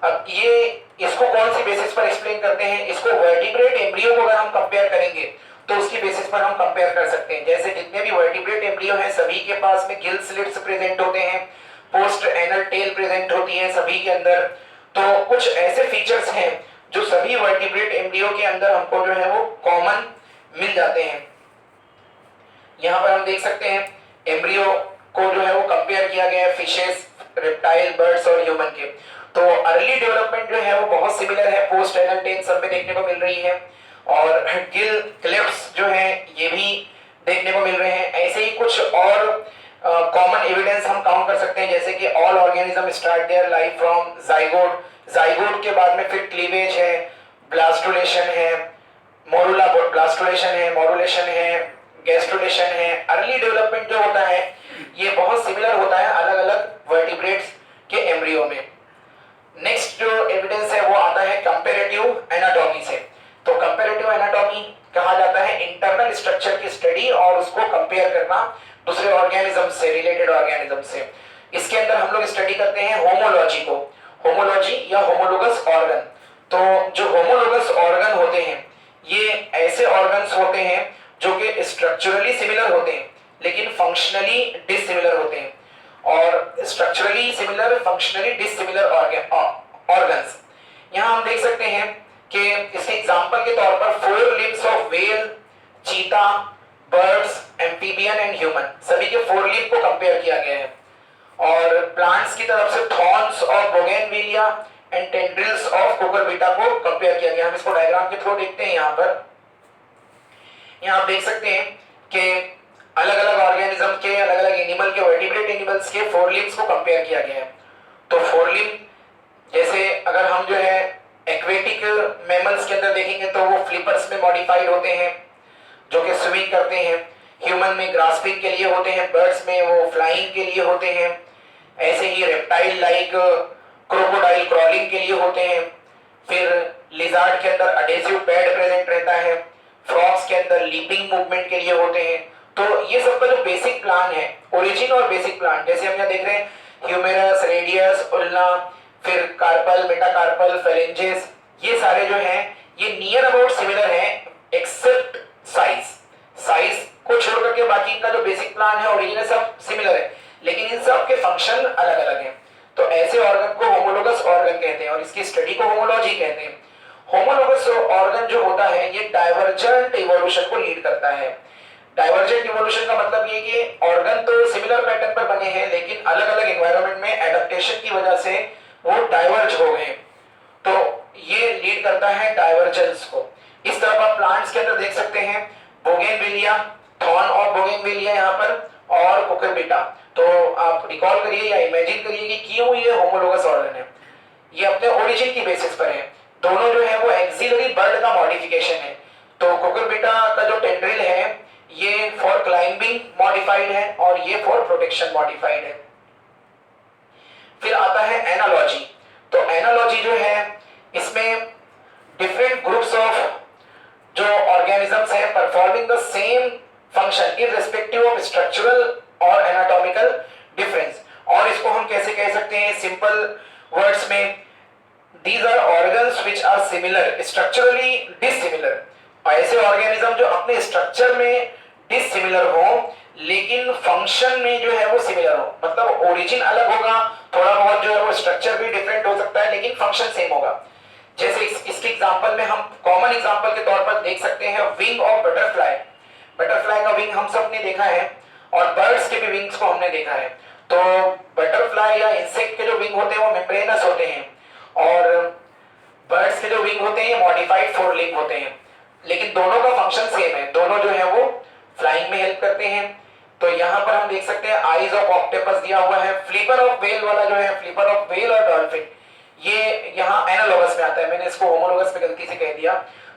अब ये इसको कौन सी बेसिस पर एक्सप्लेन करते हैं, इसको वर्टिब्रेट एम्ब्रियो को अगर हम कंपेयर करेंगे तो उसकी बेसिस पर हम कंपेयर कर सकते हैं। जैसे जितने भी वर्टिब्रेट एम्ब्रियो हैं सभी के पास में गिल स्लिट्स प्रेजेंट होते हैं, पोस्ट एनल टेल प्रेजेंट होती है सभी के अंदर। तो कुछ ऐसे फीचर्स हैं जो सभी वर्टिब्रेट एम्ब्रियो के अंदर हमको जो है वो कॉमन मिल जाते हैं। यहाँ पर हम देख सकते हैं एम्ब्रियो को जो है वो कंपेयर किया गया है फिशेस, रेप्टाइल, बर्ड्स और ह्यूमन के। तो अर्ली डेवलपमेंट जो है वो बहुत सिमिलर है, पोस्ट एनल टेल सब में देखने को मिल रही है और गिल क्लिप्स जो है ये भी देखने को मिल रहे हैं। ऐसे ही कुछ और कॉमन एविडेंस हम काउंट कर सकते हैं, जैसे कि all organism start their life from zygote, zygote के बाद में फिर क्लीवेज है, ब्लास्टुलेशन है, मोरुला ब्लास्टुलेशन है, मोरुलेशन है, गैस्ट्रुलेशन है। अर्ली डेवलपमेंट जो होता है ये बहुत सिमिलर होता है अलग अलग वर्टिब्रेट्स के एम्ब्रियो में। नेक्स्ट जो एविडेंस है वो आता है कंपैरेटिव एनाटॉमी से। तो कंपैरेटिव एनाटॉमी कहा जाता है इंटरनल स्ट्रक्चर की स्टडी और उसको कंपेयर करना दूसरे ऑर्गेनिज्म से, रिलेटेड ऑर्गेनिज्म से। इसके अंदर हम लोग स्टडी करते हैं होमोलॉजी को, होमोलॉजी या होमोलोगस ऑर्गन। तो जो होमोलोगस ऑर्गन होते हैं ये ऐसे ऑर्गन्स होते हैं जो कि स्ट्रक्चरली सिमिलर होते हैं लेकिन फंक्शनली डिसिमिलर होते हैं। और structurally similar, functionally dissimilar organs. यहाँ हम देख सकते हैं कि इसके एग्जांपल के तौर पर 4 लिम्स ऑफ व्हेल, चीता, बर्ड्स, एम्फीबियन एंड ह्यूमन, सभी के 4 लिम्ब को कंपेयर किया गया है। और प्लांट्स की तरफ से thorns of bougainvillea and tendrils of Cucurbita को कंपेयर किया गया। हम इसको डायग्राम के थ्रू देखते हैं। यहाँ पर यहाँ आप देख सकते हैं कि अलग अलग ऑर्गेनिज्म के, अलग अलग एनिमल के, वर्टिब्रेट एनिमल्स के 4 लिम्स को कंपेयर किया गया है। तो 4 लिम्ब जैसे अगर हम जो है एक्वेटिक मैमल्स के अंदर देखेंगे तो वो फ्लिपर्स में मॉडिफाइड होते हैं, जो कि स्विमिंग करते हैं, ह्यूमन में ग्रास्पिंग के लिए होते हैं, बर्ड्स में वो फ्लाइंग के लिए होते हैं, ऐसे ही रेप्टाइल लाइक क्रोकोडाइल क्रॉलिंग के लिए होते हैं, फिर लिजार्ड के अंदर अडेसिव पैड प्रेजेंट रहता है, फ्रॉग्स के अंदर लीपिंग मूवमेंट के लिए होते हैं। तो ये सबका जो बेसिक प्लान है, ओरिजिन और बेसिक प्लान, जैसे हम यहाँ देख रहे हैं ह्यूमेरस, रेडियस, उल्ना, फिर कार्पल, मेटाकार्पल, फेरेंजेस, ये सारे जो हैं ये नियर अबाउट सिमिलर हैं एक्सेप्ट साइज। साइज को छोड़ करके बाकी इनका जो बेसिक प्लान है, ओरिजिन है, सब सिमिलर है, लेकिन इन सब के फंक्शन अलग अलग हैं। तो ऐसे ऑर्गन को होमोलोगस ऑर्गन कहते हैं और इसकी स्टडी को होमोलॉजी कहते हैं। होमोलोगस ऑर्गन जो होता है ये डाइवर्जेंट इवोल्यूशन को लीड करता है। डाइवर्जेंट इवोल्यूशन का मतलब ये कि ऑर्गन तो सिमिलर पैटर्न पर बने हैं लेकिन अलग अलग एनवायरनमेंट में एडेप्टेशन की वजह से वो डाइवर्ज हो गए, तो ये लीड करता है डाइवर्जेंस को। इस तरह आप प्लांट्स के अंदर देख सकते हैं बोगेनविलिया, थॉर्न ऑफ बोगेनविलिया यहाँ पर, और कुकुरबिटा। तो आप रिकॉल करिए या इमेजिन करिए कि क्यों ये होमोलोगस ऑर्गन है। ये अपने ओरिजिन की बेसिस पर है, दोनों जो है वो एक्सिलरी बर्ड का मॉडिफिकेशन है। तो कुकुरबिटा का जो टेंड्रिल है ये फॉर क्लाइंबिंग मॉडिफाइड है और ये फॉर प्रोटेक्शन मॉडिफाइड है। फिर आता है एनालॉजी। तो एनालॉजी जो है इसमें डिफरेंट ग्रुप्स ऑफ जो ऑर्गेनिजम्स हैं performing the same function irrespective of structural और एनाटॉमिकल डिफरेंस। और इसको हम कैसे कह सकते हैं सिंपल वर्ड्स में, these are organs which are similar structurally dissimilar। ऐसे ऑर्गेनिज्म जो अपने स्ट्रक्चर में डिसिमिलर हो लेकिन फंक्शन में जो है वो सिमिलर हो, मतलब ओरिजिन अलग होगा, थोड़ा बहुत जो है वो स्ट्रक्चर भी डिफरेंट हो सकता है लेकिन फंक्शन सेम होगा। जैसे इसके एग्जांपल में हम कॉमन एग्जांपल के तौर पर देख सकते हैं विंग ऑफ बटरफ्लाई। बटरफ्लाई का विंग हम सब ने देखा है और बर्ड्स के भी विंग्स को हमने देखा है। तो बटरफ्लाई या इंसेक्ट के जो विंग होते हैं वो मेम्ब्रेनस होते हैं और बर्ड्स के जो विंग होते हैं ये मॉडिफाइड फोर लिंग होते हैं, लेकिन दोनों का फंक्शन सेम है, दोनों जो है वो फ्लाइंग में हेल्प करते हैं। तो यहाँ पर हम देख सकते हैं आईज ऑफ ऑक्टोपस दिया हुआ है, फ्लिपर ऑफ व्हेल वाला जो है, फ्लिपर ऑफ व्हेल और डॉल्फिन, ये यहाँ एनालोगस में आता है। मैंने इसको होमोलोगस में गलती से कह दिया,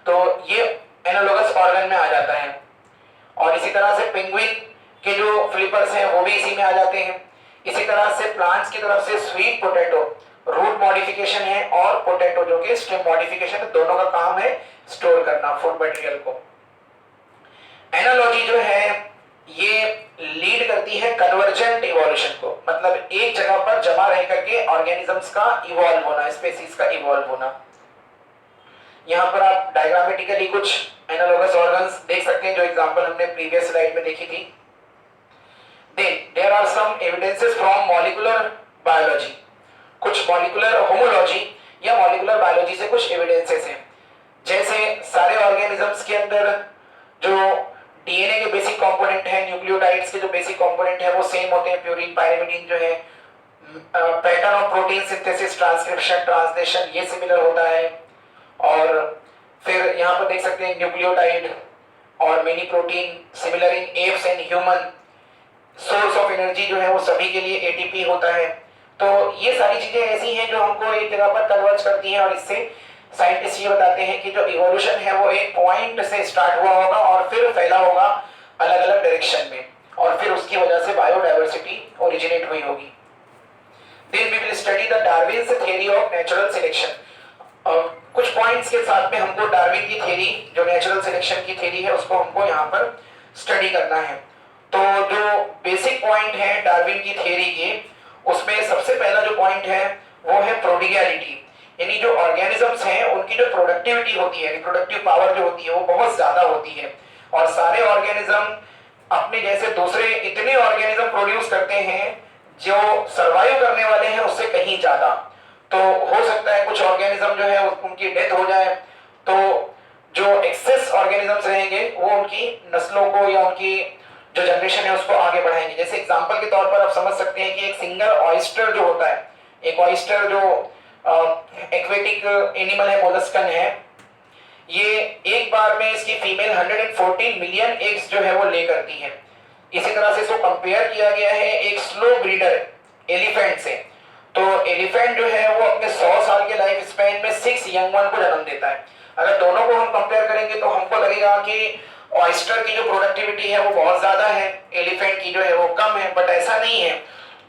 तो ये एनालोगस ऑर्गन में आ जाता है। और इसी तरह से पेंगुइन के जो फ्लिपर्स हैं वो भी इसी में आ जाते हैं। इसी तरह से प्लांट्स की तरफ से स्वीट पोटैटो रूट मॉडिफिकेशन है और पोटैटो जो कि स्टेम मॉडिफिकेशन है, दोनों का काम है स्टोर करना फूड मटेरियल को। एनालॉजी जो है ये लीड करती है कन्वर्जेंट इवोल्यूशन को, मतलब एक जगह पर जमा रह करके ऑर्गेनिजम्स का इवॉल्व होना, स्पीसीज का इवॉल्व होना। यहाँ पर आप डायग्रामेटिकली कुछ एनालोगस ऑर्गन्स देख सकते हैं जो एग्जांपल हमने प्रीवियस स्लाइड में देखी थी। There are some evidences from molecular biology, कुछ मॉलिक्यूलर होमोलॉजी या मॉलिक्यूलर बायोलॉजी से कुछ एविडेंसेस हैं। जैसे सारे ऑर्गेनिजम्स के अंदर जो डीएनए के बेसिक कंपोनेंट है, न्यूक्लियोटाइड्स के जो बेसिक कंपोनेंट है वो सेम होते हैं, प्यूरिन पायरिमिडीन जो है, pattern of protein synthesis, transcription, translation ये सिमिलर होता है। और फिर यहाँ पर देख सकते हैं न्यूक्लियोटाइड और mini protein similar in apps and human. Source of energy जो है वो सभी के लिए एटीपी होता है। तो ये सारी चीजें ऐसी हैं जो हमको एक जगह पर कन्वर्ज करती हैं और इससे साइंटिस्ट ये बताते हैं कि जो इवोल्यूशन है वो एक पॉइंट से स्टार्ट हुआ होगा और फिर फैला होगा अलग अलग डायरेक्शन में और फिर उसकी वजह से बायोडायवर्सिटी ओरिजिनेट हुई होगी। Then we will study the Darwin's theory of natural selection. कुछ पॉइंट्स के साथ में हमको डार्विन की थ्योरी जो नेचुरल सिलेक्शन की थ्योरी है उसको हमको यहाँ पर स्टडी करना है। तो जो बेसिक पॉइंट है डार्विन की थ्योरी के, उसमें सबसे पहला जो पॉइंट है वो है प्रोडिगैलिटी, यानी जो ऑर्गेनिजम्स हैं उनकी जो प्रोडक्टिविटी होती है, रिप्रोडक्टिव पावर जो होती है वो बहुत ज्यादा होती है और सारे ऑर्गेनिज्म अपने जैसे दूसरे इतने ऑर्गेनिज्म प्रोड्यूस करते हैं जो सरवाइव करने वाले हैं उससे कहीं ज्यादा। तो हो सकता है कुछ ऑर्गेनिज्म जो है उनकी डेथ हो जाए तो जो एक्सेस ऑर्गेनिजम्स रहेंगे वो उनकी नस्लों को या उनकी जो जनरेशन है उसको आगे बढ़ाएंगे। जैसे एग्जांपल के तौर पर आप समझ सकते हैं कि एक सिंगल ऑयस्टर जो होता है, एक ऑयस्टर जो एक्वेटिक एनिमल है, मोलस्कन है, ये एक बार में इसकी फीमेल 114 मिलियन एग्स जो है वो ले करती है। इसी तरह से इसको कंपेयर किया गया है एक स्लो ब्रीडर एलिफेंट से। तो एलिफेंट जो है वो अपने 100 साल के लाइफ स्पैन में 6 यंग वन को जन्म देता है। अगर दोनों को हम कंपेयर करेंगे तो हमको लगेगा कि ऑयस्टर की जो प्रोडक्टिविटी है वो बहुत ज्यादा है, एलिफेंट की जो है वो कम है, बट ऐसा नहीं है,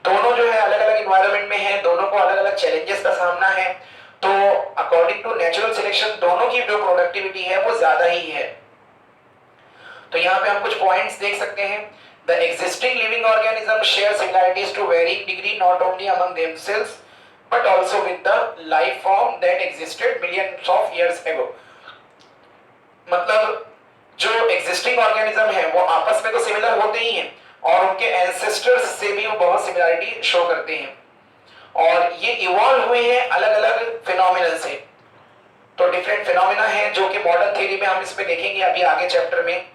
दोनों जो है अलग अलग इन्वायरमेंट में है, दोनों को अलग अलग चैलेंजेस का सामना है। तो अकॉर्डिंग टू नेचुरल सिलेक्शन दोनों की जो प्रोडक्टिविटी है वो ज्यादा ही है। तो यहाँ पे हम कुछ पॉइंट्स देख सकते हैं। The existing living organism share similarities to varying degree not only among themselves but also with the life form that existed millions of years ago. मतलब जो एग्जिस्टिंग ऑर्गेनिज्म है वो आपस में तो सिमिलर होते ही हैं और उनके एंसेस्टर्स से भी वो बहुत सिमिलरिटी शो करते हैं, और ये इवॉल्व हुए हैं अलग अलग फिनोमिना से। तो डिफरेंट फिनोमिना है जो कि मॉडर्न थ्योरी में हम इसमें देखेंगे अभी आगे चैप्टर में।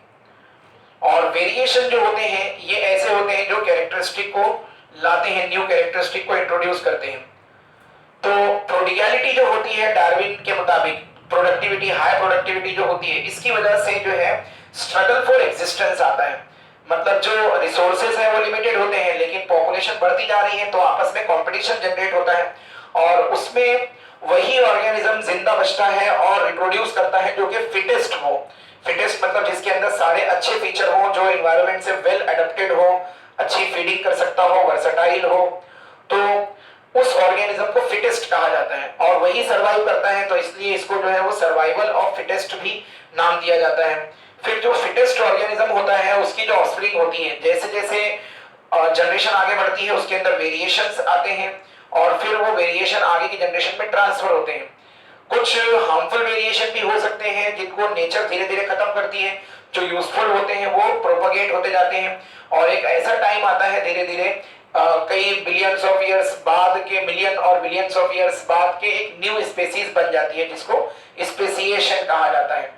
और वेरिएशन जो होते हैं ये ऐसे होते हैं जो कैरेक्टरिस्टिक को लाते हैं, न्यू कैरेक्टरिस्टिक को इंट्रोड्यूस करते हैं। तो प्रोडिगैलिटी जो होती है डार्विन के मुताबिक, प्रोडक्टिविटी, हाई प्रोडक्टिविटी जो होती है, इसकी वजह से जो है स्ट्रगल फॉर एग्जिस्टेंस आता है। मतलब जो रिसोर्सेज है वो लिमिटेड होते हैं लेकिन पॉपुलेशन बढ़ती जा रही है तो आपस में कंपटीशन जनरेट होता है और उसमें वही ऑर्गेनिज्म जिंदा बचता है और रिप्रोड्यूस करता है जो कि फिटेस्ट हो। फिटेस्ट मतलब जिसके अंदर सारे अच्छे फीचर हो, जो एनवायरनमेंट से वेल अडेप्टेड हो, अच्छी फीडिंग कर सकता हो, वर्सेटाइल हो, तो उस ऑर्गेनिज्म को फिटेस्ट कहा जाता है और वही सर्वाइव करता है। तो इसलिए इसको जो है वो सर्वाइवल ऑफ फिटेस्ट भी नाम दिया जाता है। फिर जो फिटेस्ट ऑर्गेनिज्म होता है उसकी जो ऑफस्प्रिंग होती है, जैसे जैसे जनरेशन आगे बढ़ती है उसके अंदर वेरिएशंस आते हैं और फिर वो वेरिएशन आगे की जनरेशन में ट्रांसफर होते हैं। कुछ हार्मफुल वेरिएशन भी हो सकते हैं जिनको नेचर धीरे धीरे खत्म करती है, जो यूजफुल होते हैं वो प्रोपगेट होते जाते हैं और एक ऐसा टाइम आता है धीरे धीरे कई बिलियंस ऑफ इयर्स बाद के, मिलियन और बिलियंस ऑफ इयर्स बाद के एक न्यू स्पेसीज बन जाती है जिसको स्पेसिएशन कहा जाता है।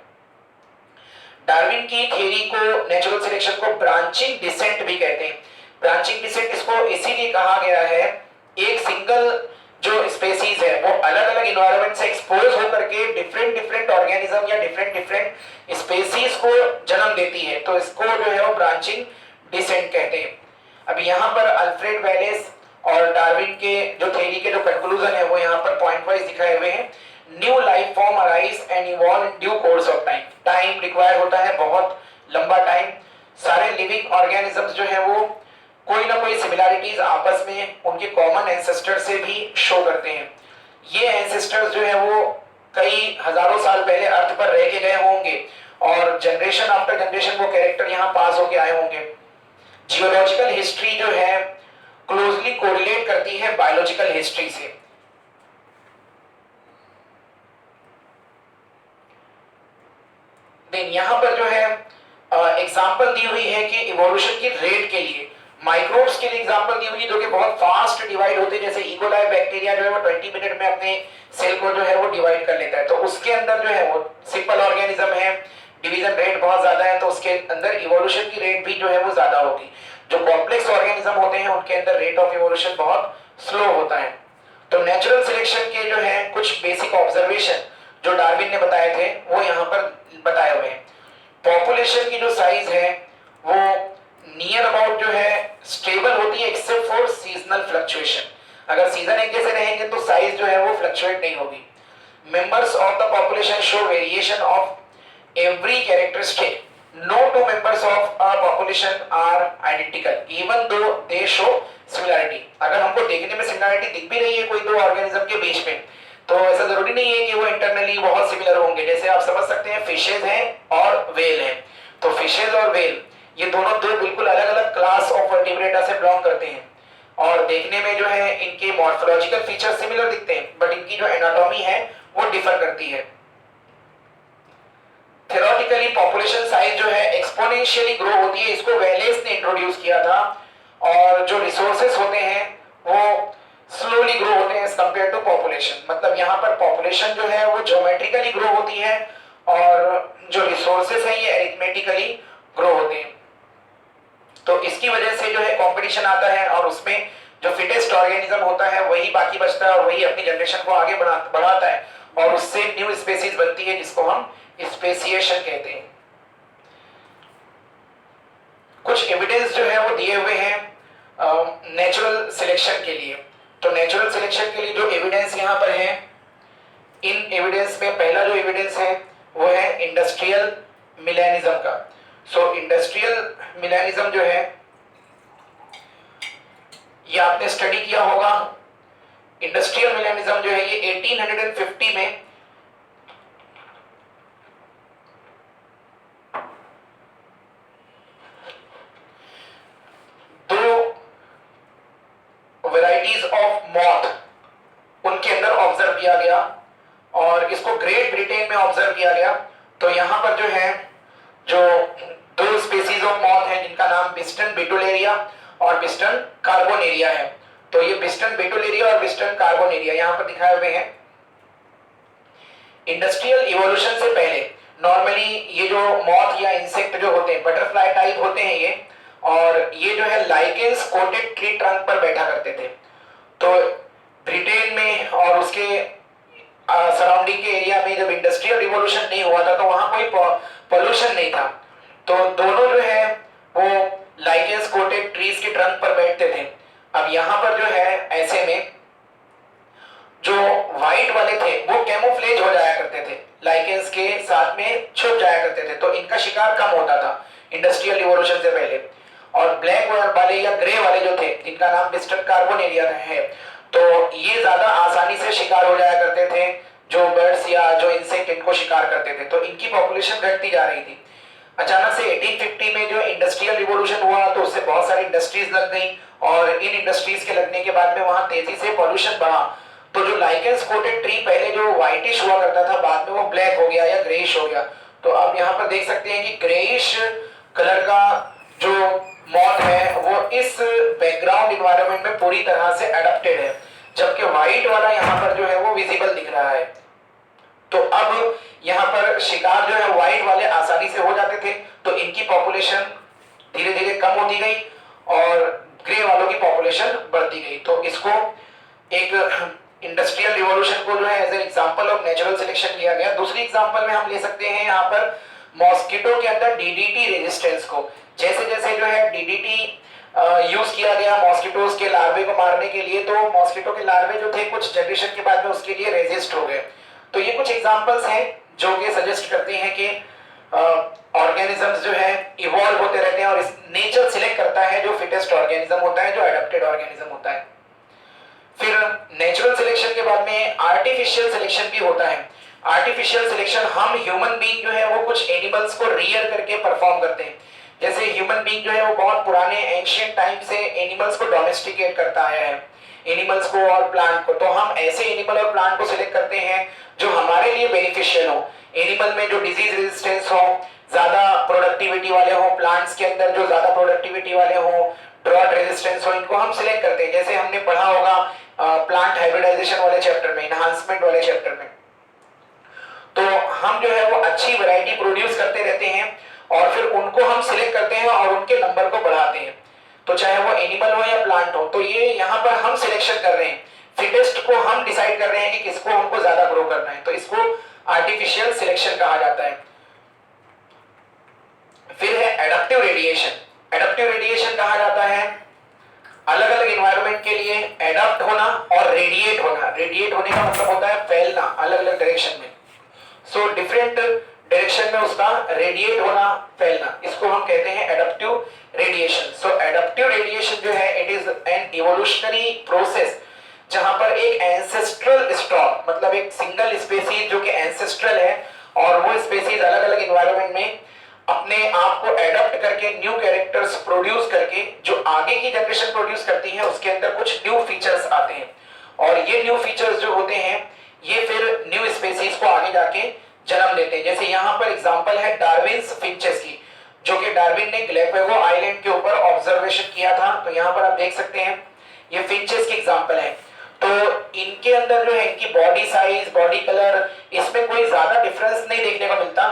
डार्विन की थ्योरी को, नेचुरल सिलेक्शन को ब्रांचिंग डिसेंट भी कहते हैं। ब्रांचिंग डिसेंट इसको इसीलिए कहा गया है, एक सिंगल जो स्पेसीज है वो अलग अलग इन्वायरमेंट से एक्सपोज होकर के डिफरेंट डिफरेंट ऑर्गेनिज्म या डिफरेंट डिफरेंट स्पेसीज को जन्म देती है, तो इसको जो है वो ब्रांचिंग डिसेंट कहते हैं। अब यहाँ पर अल्फ्रेड वेलेस और डार्विन के जो थ्योरी के जो कंक्लूजन है वो यहाँ पर पॉइंट वाइज दिखाए हुए हैं। New life form arise and evolve in due course of time. Time require होता है, बहुत लंबा टाइम। सारे लिविंग ऑर्गेनिजम्स जो है वो कोई ना कोई सिमिलैरिटीज आपस में उनके कॉमन एंसेस्टर से भी शो करते हैं। ये एंसेस्टर्स जो है वो कई हजारों साल पहले अर्थ पर रह के गए होंगे और जनरेशन आफ्टर जनरेशन वो कैरेक्टर यहाँ पास होके आए होंगे। जियोलॉजिकल हिस्ट्री जो है क्लोजली कोरिलेट करती है बायोलॉजिकल हिस्ट्री से। देन यहाँ पर जो है एग्जांपल दी हुई है कि इवोल्यूशन की रेट के लिए माइक्रोब्स के लिए एग्जांपल दी हुई है जो कि बहुत फास्ट डिवाइड होते हैं। जैसे इकोलाई बैक्टीरिया जो है वो 20 मिनट में अपने सेल को जो है वो डिवाइड कर लेता है, तो उसके अंदर जो है वो सिंपल ऑर्गेनिज्म है, डिवीजन रेट बहुत ज्यादा है, तो उसके अंदर इवोल्यूशन की रेट भी जो है वो ज्यादा होगी। जो कॉम्प्लेक्स ऑर्गेनिज्म होते हैं उनके अंदर रेट ऑफ इवोल्यूशन बहुत स्लो होता है। तो नेचुरल सिलेक्शन के जो है कुछ बेसिक ऑब्जर्वेशन जो डार्विन ने बताए थे वो यहाँ पर बताए हुए हैं। पॉपुलेशन की जो साइज है वो नियर अबाउट जो है स्टेबल होती है एक्सेप्ट फॉर सीजनल फ्लक्चुएशन। अगर सीजन एक जैसे रहेंगे तो साइज जो है वो फ्लक्चुएट नहीं होगी। Members of the population show variation of every characteristic. No two members of a population are identical even though they show similarity। अगर हमको देखने में सिमिलरिटी दिख भी रही है कोई दो ऑर्गेनिज्म के बीच में तो ऐसा जरूरी नहीं है कि वो इंटरनली बहुत सिमिलर होंगे। जैसे आप समझ सकते हैं फिशेज हैं और वेल हैं, तो फिशेज और वेल ये दोनों दो बिल्कुल अलग अलग क्लास ऑफ वर्टिब्रेटा से बिलोंग करते हैं और देखने में जो है इनके मॉर्फोलॉजिकल फीचर सिमिलर दिखते हैं बट इनकी जो एनाटॉमी है वो डिफर करती है। थ्योरेटिकली पॉपुलेशन साइज जो है एक्सपोनेंशियली ग्रो होती है, इसको वेलेस ने इंट्रोड्यूस किया था, और जो रिसोर्सेस होते हैं वो स्लोली ग्रो होते हैं एज कंपेयर टू पॉपुलेशन। मतलब यहाँ पर पॉपुलेशन जो है वो ज्योमेट्रिकली ग्रो होती है और जो रिसोर्सेस है ये अरिथमेटिकली ग्रो होते हैं। तो इसकी वजह से जो है कंपटीशन आता है और उसमें जो फिटेस्ट ऑर्गेनिज्म होता है वही बाकी बचता है और वही अपनी जनरेशन को आगे बढ़ाता है और उससे न्यू स्पेसीज बनती है जिसको हम स्पेसिएशन कहते हैं। कुछ एविडेंस जो है वो दिए हुए हैं नेचुरल सिलेक्शन के लिए। तो नेचुरल सिलेक्शन के लिए जो एविडेंस यहाँ पर है, इन एविडेंस में पहला जो एविडेंस है वो है इंडस्ट्रियल मिलेनिज्म का। सो इंडस्ट्रियल मिलेनिज्म जो है ये आपने स्टडी किया होगा। इंडस्ट्रियल मिलेनिज्म जो है ये 1850 में वैरायटीज ऑफ मॉथ उनके अंदर ऑब्जर्व किया गया और इसको ग्रेट ब्रिटेन में ऑब्जर्व किया गया। तो यहां पर जो है जो दो स्पीसीज ऑफ मॉथ हैं जिनका नाम बिस्टन बेटुलेरिया और बिस्टन कार्बोनेरिया है। तो ये बिस्टन बेटुलेरिया और बिस्टन कार्बोनेरिया यहां पर दिखाए हुए हैं। इंडस्ट्रियल इवोल्यूशन से पहले नॉर्मली ये जो मॉथ या इंसेक्ट जो होते हैं बटरफ्लाई टाइप होते हैं ये, और ये जो है लाइकेंस कोटेड ट्री ट्रंक पर बैठा करते थे। तो ब्रिटेन में और उसके सराउंडिंग के एरिया में जब इंडस्ट्रियल रिवॉल्यूशन नहीं हुआ था तो वहां कोई पोल्यूशन नहीं था, तो दोनों जो है वो लाइकेंस कोटेड ट्रीज के ट्रंक पर बैठते थे। अब यहां पर जो है ऐसे में जो व्हाइट वाले थे वो कैमोफ्लेज हो जाया करते थे, लाइकेंस के साथ में छुप जाया करते थे, तो इनका शिकार कम होता था इंडस्ट्रियल रिवॉल्यूशन से पहले। और ब्लैक वाले या ग्रे वाले जो थे जिनका नाम बिस्टन कार्बोनेरिया है, तो ये ज्यादा आसानी से शिकार हो जाया करते थे, जो बर्ड्स या जो इंसेक्ट इनको शिकार करते थे, तो इनकी पॉपुलेशन घटती जा रही थी। अचानक से 1850 में जो इंडस्ट्रियल रिवॉल्यूशन हुआ तो उससे बहुत सारी इंडस्ट्रीज लग गई और इन इंडस्ट्रीज के लगने के बाद में वहां तेजी से पॉल्यूशन बढ़ा। तो जो लाइकेंस कोटेड ट्री पहले जो व्हाइटिश हुआ करता था बाद में वो ब्लैक हो गया या ग्रेइश हो गया। तो आप यहाँ पर देख सकते हैं कि ग्रेइश कलर का जो मॉथ है वो इस बैकग्राउंड इन्वायरमेंट में पूरी तरह से एडेप्टेड है, जबकि व्हाइट वाला यहाँ पर जो है वो विजिबल दिख रहा है। तो अब यहाँ पर शिकार जो है व्हाइट वाले आसानी से हो जाते थे, तो इनकी पॉपुलेशन धीरे धीरे कम होती गई और ग्रे वालों की पॉपुलेशन बढ़ती गई। तो इसको एक इंडस्ट्रियल रिवॉल्यूशन को जो है as an example of natural selection लिया गया। दूसरी एग्जांपल में हम ले सकते हैं यहाँ पर मॉस्किटो के अंदर डीडीटी रेजिस्टेंस को। जैसे जैसे जो है डीडीटी यूज किया गया मॉस्किटोज के लार्वे को मारने के लिए, तो मॉस्किटो के लार्वे जो थे कुछ जनरेशन के बाद में उसके लिए रेजिस्ट हो गए। तो ये कुछ एग्जांपल्स हैं जो कि सजेस्ट करते हैं कि ऑर्गेनिजम्स जो है इवॉल्व होते रहते हैं और नेचर सिलेक्ट करता है जो फिटेस्ट ऑर्गेनिज्म होता है, जो एडेप्टेड ऑर्गेनिज्म होता है। फिर नेचुरल सिलेक्शन के बाद में आर्टिफिशियल सिलेक्शन भी होता है। आर्टिफिशियल सिलेक्शन हम ह्यूमन बीइंग जो है वो कुछ एनिमल्स को रियर करके परफॉर्म करते हैं। जैसे ह्यूमन बीइंग जो है वो बहुत पुराने एंशिएंट टाइम से एनिमल्स को डोमेस्टिकेट करता आया है, एनिमल्स को और प्लांट को। तो हम ऐसे एनिमल और प्लांट को सिलेक्ट करते हैं जो हमारे लिए बेनिफिशियल हो, एनिमल में जो डिजीज रेजिस्टेंस हो, ज्यादा प्रोडक्टिविटी वाले हो, प्लांट्स के अंदर जो ज्यादा प्रोडक्टिविटी वाले हो, ड्रॉट रेजिस्टेंस हो, इनको हम सिलेक्ट करते हैं। जैसे हमने पढ़ा होगा प्लांट हाइब्रिडाइजेशन वाले चैप्टर में, एनहांसमेंट वाले चैप्टर में। तो हम जो है वो अच्छी वैरायटी प्रोड्यूस करते रहते हैं और फिर उनको हम सिलेक्ट करते हैं और उनके नंबर को बढ़ाते हैं, तो चाहे वो एनिमल हो या प्लांट हो। तो ये यहाँ पर हम सिलेक्शन कर रहे हैं, फिटेस्ट को हम डिसाइड कर रहे हैं कि किसको हमको ज्यादा ग्रो करना है, तो इसको आर्टिफिशियल सिलेक्शन कहा जाता है। फिर है एडाप्टिव रेडिएशन। एडाप्टिव रेडिएशन कहा जाता है अलग अलग एनवायरनमेंट के लिए एडाप्ट होना और रेडिएट होना। रेडिएट होने का मतलब होता है फैलना अलग अलग डायरेक्शन में। सो डिफरेंट डायरेक्शन में उसका रेडिएट होना, फैलना, इसको हम कहते हैं एडाप्टिव रेडिएशन। सो एडाप्टिव रेडिएशन जो है it is an evolutionary process जहां पर एक एंसेस्ट्रल स्टॉक, मतलब एक सिंगल स्पीसीज जो कि एंसेस्ट्रल है और वो स्पीसीज अलग अलग एनवायरनमेंट में अपने आप को एडॉप्ट करके न्यू कैरेक्टर्स प्रोड्यूस करके जो आगे की जनरेशन प्रोड्यूस करती है उसके अंदर कुछ न्यू फीचर्स आते हैं और ये न्यू फीचर्स जो होते हैं ये फिर न्यू स्पीसीज को आगे जाके जन्म देते हैं। जैसे यहाँ पर एग्जांपल है डार्विन्स फिंचेस की, जो कि डार्विन ने ग्लेपेगो आइलैंड के ऊपर ऑब्जर्वेशन किया था। तो यहाँ पर आप देख सकते हैं ये फिंचेस की एग्जांपल है। तो इनके अंदर जो है इनकी बॉडी साइज, बॉडी कलर, इसमें कोई ज्यादा डिफरेंस नहीं देखने को मिलता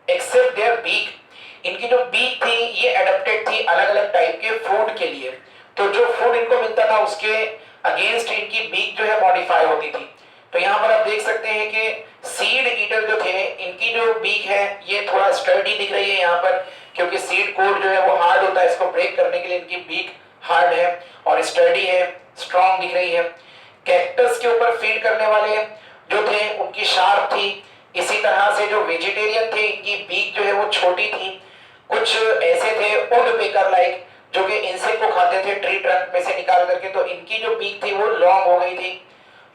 एक्सेप्ट देयर बीक। इनकी जो बीक थी ये एडेप्टेड थी अलग अलग टाइप के फूड के लिए, तो जो फूड इनको मिलता था उसके अगेंस्ट इनकी बीक जो है मॉडिफाई होती थी। तो यहाँ पर आप देख सकते हैं कि सीड ईटर जो थे इनकी जो बीक है ये थोड़ा स्टर्डी दिख रही है यहाँ पर, क्योंकि सीड कोड जो है वो हार्ड होता है, इसको ब्रेक करने के लिए इनकी बीक हार्ड है और स्टर्डी है, स्ट्रॉन्ग दिख रही है। कैक्टस के ऊपर फीड करने वाले जो थे उनकी शार्प थी। इसी तरह से जो वेजिटेरियन थे इनकी बीक जो है वो छोटी थी। कुछ ऐसे थे वुड पेकर लाइक, जो कि इंसेक्ट को खाते थे ट्री ट्रंक में से निकाल करके, तो इनकी जो बीक थी वो लॉन्ग हो गई थी।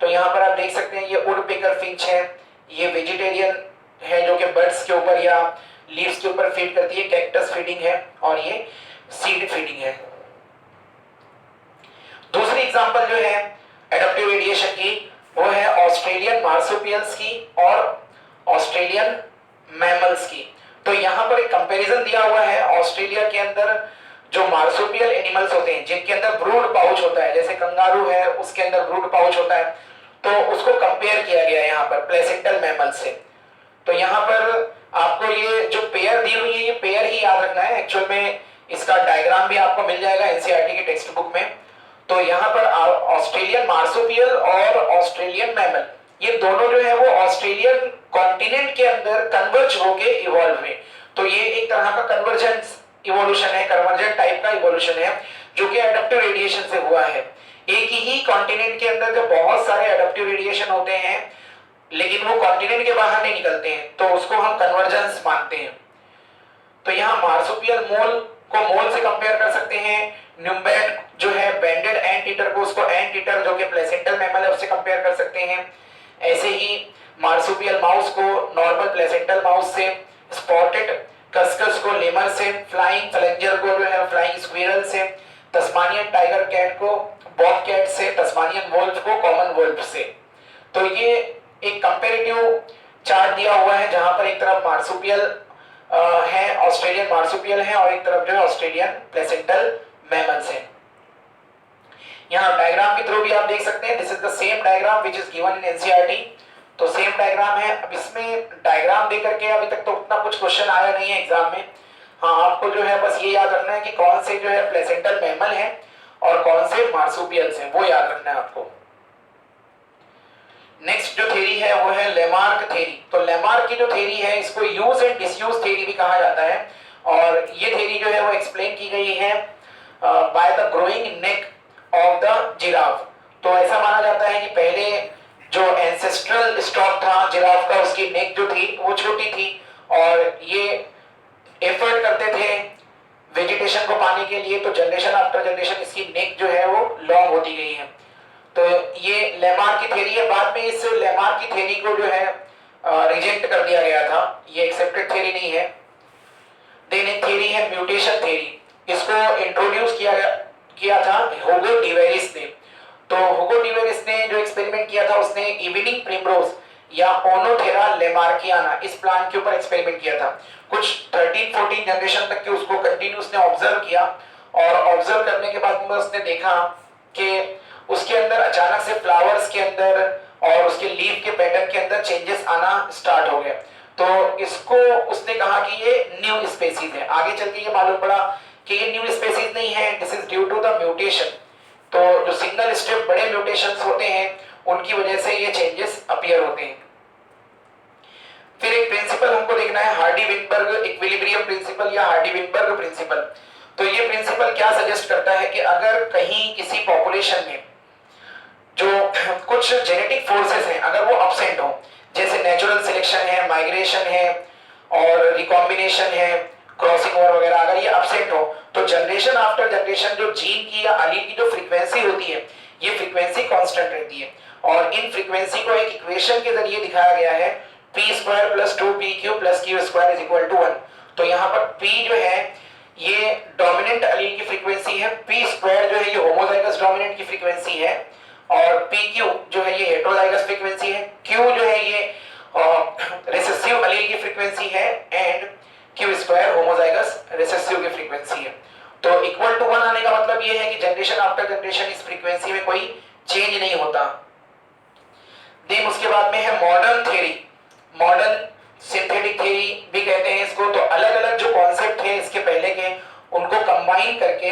तो यहाँ पर आप देख सकते हैं ये वुड पेकर फिंच है, ये वेजिटेरियन है जो कि बर्ड्स के ऊपर या लीव्स के ऊपर फीड करती है, कैक्टस फीडिंग है, और ये सीड फीडिंग है। दूसरी एग्जांपल जो है एडाप्टिव रेडिएशन की, वो है ऑस्ट्रेलियन मार्सुपियल्स की और ऑस्ट्रेलियन मैमल्स की। तो यहाँ पर एक कंपैरिजन दिया हुआ है, ऑस्ट्रेलिया के अंदर जो मार्सुपियल एनिमल्स होते हैं जिनके अंदर ब्रूड पाउच होता है, जैसे कंगारू है उसके अंदर ब्रूड पाउच होता है, तो उसको कंपेयर किया गया है यहाँ पर प्लेसेंटल मैमल से। तो यहाँ पर आपको ये जो पेयर दी हुई है ये पेयर ही याद रखना है, एक्चुअल में इसका डायग्राम भी आपको मिल जाएगा एनसीईआरटी के टेक्स्ट बुक में। तो यहाँ पर ऑस्ट्रेलियन मार्सुपियल और ऑस्ट्रेलियन मैमल, ये दोनों जो है वो ऑस्ट्रेलियन कॉन्टिनेंट के अंदर कन्वर्ज होके इवॉल्व हुए। तो ये एक तरह का कन्वर्जेंस इवोल्यूशन है, कन्वर्जेंट टाइप का इवोल्यूशन है जो कि एडाप्टिव रेडिएशन से हुआ है। एक ही कॉन्टिनेंट के अंदर जो बहुत सारे एडाप्टिव रेडिएशन होते हैं लेकिन वो कॉन्टिनेंट के बाहर नहीं निकलते हैं, तो उसको हम कन्वर्जेंस मानते हैं। तो यहाँ मार्सुपियल मोल को मोल से कंपेयर कर सकते हैं, न्यूम्बैट जो है बैंडेड एंट ईटर को उसको एंट ईटर जो कि प्लेसेंटल मैमल है उससे कंपेयर कर सकते हैं। ऐसे ही मार्सुपियल माउस को नॉर्मल प्लेसेंटल माउस से, स्पॉटेड कस्कस को लेमर से, फ्लाइंग फ्लेंजर को जो है फ्लाइंग स्क्विरल से, तस्मानियन टाइगर कैट को बॉब कैट से, तस्मानियन वोल्फ को कॉमन वोल्फ से। तो ये एक कंपैरेटिव चार्ट दिया हुआ है जहां पर एक तरफ मार्सुपियल है, ऑस्ट्रेलियन मार्सुपियल है, और एक तरफ जो है ऑस्ट्रेलियन प्लेसेंटल मैमल्स है। यहाँ डायग्राम के थ्रू भी आप देख सकते हैं, this is the same diagram which is given in NCERT. तो सेम डायग्राम है। अब इसमें डायग्राम दे करके अभी तक तो उतना कुछ क्वेश्चन आया नहीं है एग्जाम में। हाँ, आपको जो है बस ये याद रखना है कि कौन से जो है प्लेसेंटल मैमल है और कौन से मार्सुपियल्स हैं, वो याद रखना है आपको। नेक्स्ट जो थ्योरी है वो है लेमार्क थ्योरी। तो लेमार्क की जो थ्योरी है इसको यूज एंड डिसयूज थ्योरी भी कहा जाता है, और ये थ्योरी जो है वो एक्सप्लेन की गई है by the growing neck of the giraffe. तो ऐसा माना जाता है कि पहले जो एंसेस्ट्रल स्टॉक था जिराफ का, उसकी नेक जो थी वो छोटी थी और ये एफर्ट करते थे वेजिटेशन को पाने के लिए, तो जनरेशन आफ्टर जनरेशन इसकी नेक जो है वो लॉन्ग होती गई है। तो ये लेमार्क की थ्योरी है। बाद में इस लेमार्क की थ्योरी को जो है रिजेक्ट कर दिया गया था, ये एक्सेप्टेड थ्योरी नहीं है। देन एक थ्योरी है म्यूटेशन थ्योरी, इसको इंट्रोड्यूस किया था हुगो डिवेरिस ने। तो हुगो डिवेरिस ने जो एक्सपेरिमेंट किया था उसने इवनिंग प्रिमरोज या ओनोथेरा लेमार्कियाना इस प्लांट के ऊपर एक्सपेरिमेंट किया था। कुछ 13-14 जनरेशन तक के उसको कंटिन्यूस ने ऑब्जर्व किया, और ऑब्जर्व करने के बाद में उसने देखा कि उसके अंदर अचानक से फ्लावर्स के अंदर और उसके लीफ के पैटर्न के अंदर चेंजेस आना स्टार्ट हो गए। तो इसको उसने कहा कि ये न्यू स्पेसीज है। आगे चल के ये मालूम पड़ा कि ये न्यू स्पेसीज नहीं है, this is due to the mutation. तो जो सिंगल स्टेप बड़े म्यूटेशंस होते हैं उनकी वजह से ये चेंजेस अपीयर होते हैं। फिर एक प्रिंसिपल हमको देखना है हार्डी-विनबर्ग इक्विलिब्रियम प्रिंसिपल या हार्डी-विनबर्ग प्रिंसिपल। तो ये प्रिंसिपल क्या सजेस्ट करता है कि अगर कहीं किसी पॉपुलेशन में जो कुछ जेनेटिक फोर्सेस हैं अगर वो एब्सेंट हो, जैसे नेचुरल सिलेक्शन है, माइग्रेशन है और रिकॉम्बिनेशन है, क्रॉसिंग ओवर वगैरह, अगर ये एब्सेंट हो तो जनरेशन आफ्टर जनरेशन जो जीन की या अलील की जो फ्रीक्वेंसी होती है ये फ्रीक्वेंसी कांस्टेंट रहती है। और इन फ्रीक्वेंसी को एक इक्वेशन के जरिए दिखाया गया है, p² + 2pq + q² = 1। तो यहाँ पर p जो है ये डोमिनेंट अलील की फ्रीक्वेंसी है, p² जो है ये होमोजाइगस डोमिनेंट की फ्रीक्वेंसी है, और pq जो है ये हेटेरोजाइगस फ्रीक्वेंसी है, q जो है ये रिसेसिव अलील की फ्रीक्वेंसी है, एंड q² होमोजाइगस रिसेसिव की फ्रीक्वेंसी है। तो =1 आने का मतलब ये है कि जनरेशन आफ्टर जनरेशन इस फ्रीक्वेंसी में कोई चेंज नहीं होता। देन उसके बाद में है modern theory, modern synthetic theory भी कहते हैं इसको। तो अलग अलग जो कॉन्सेप्ट है इसके पहले के उनको कंबाइन करके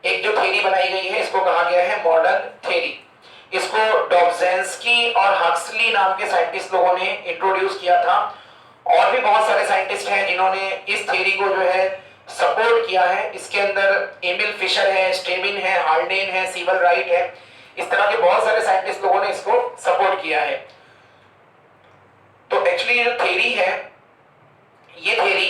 एक जो थ्योरी बनाई गई है इसको कहा गया है मॉडर्न थ्योरी। इसको डॉब्जेंस्की और हक्सली नाम के साइंटिस्ट लोगों ने इंट्रोड्यूस किया था, और भी बहुत सारे साइंटिस्ट हैं जिन्होंने इस थ्योरी को जो है सपोर्ट किया है। इसके अंदर एमिल फिशर है, स्टेबिन है, हार्डेन है, सीवल राइट है, इस तरह के बहुत सारे साइंटिस्ट लोगों ने इसको सपोर्ट किया है। तो एक्चुअली ये जो थ्योरी है ये थ्योरी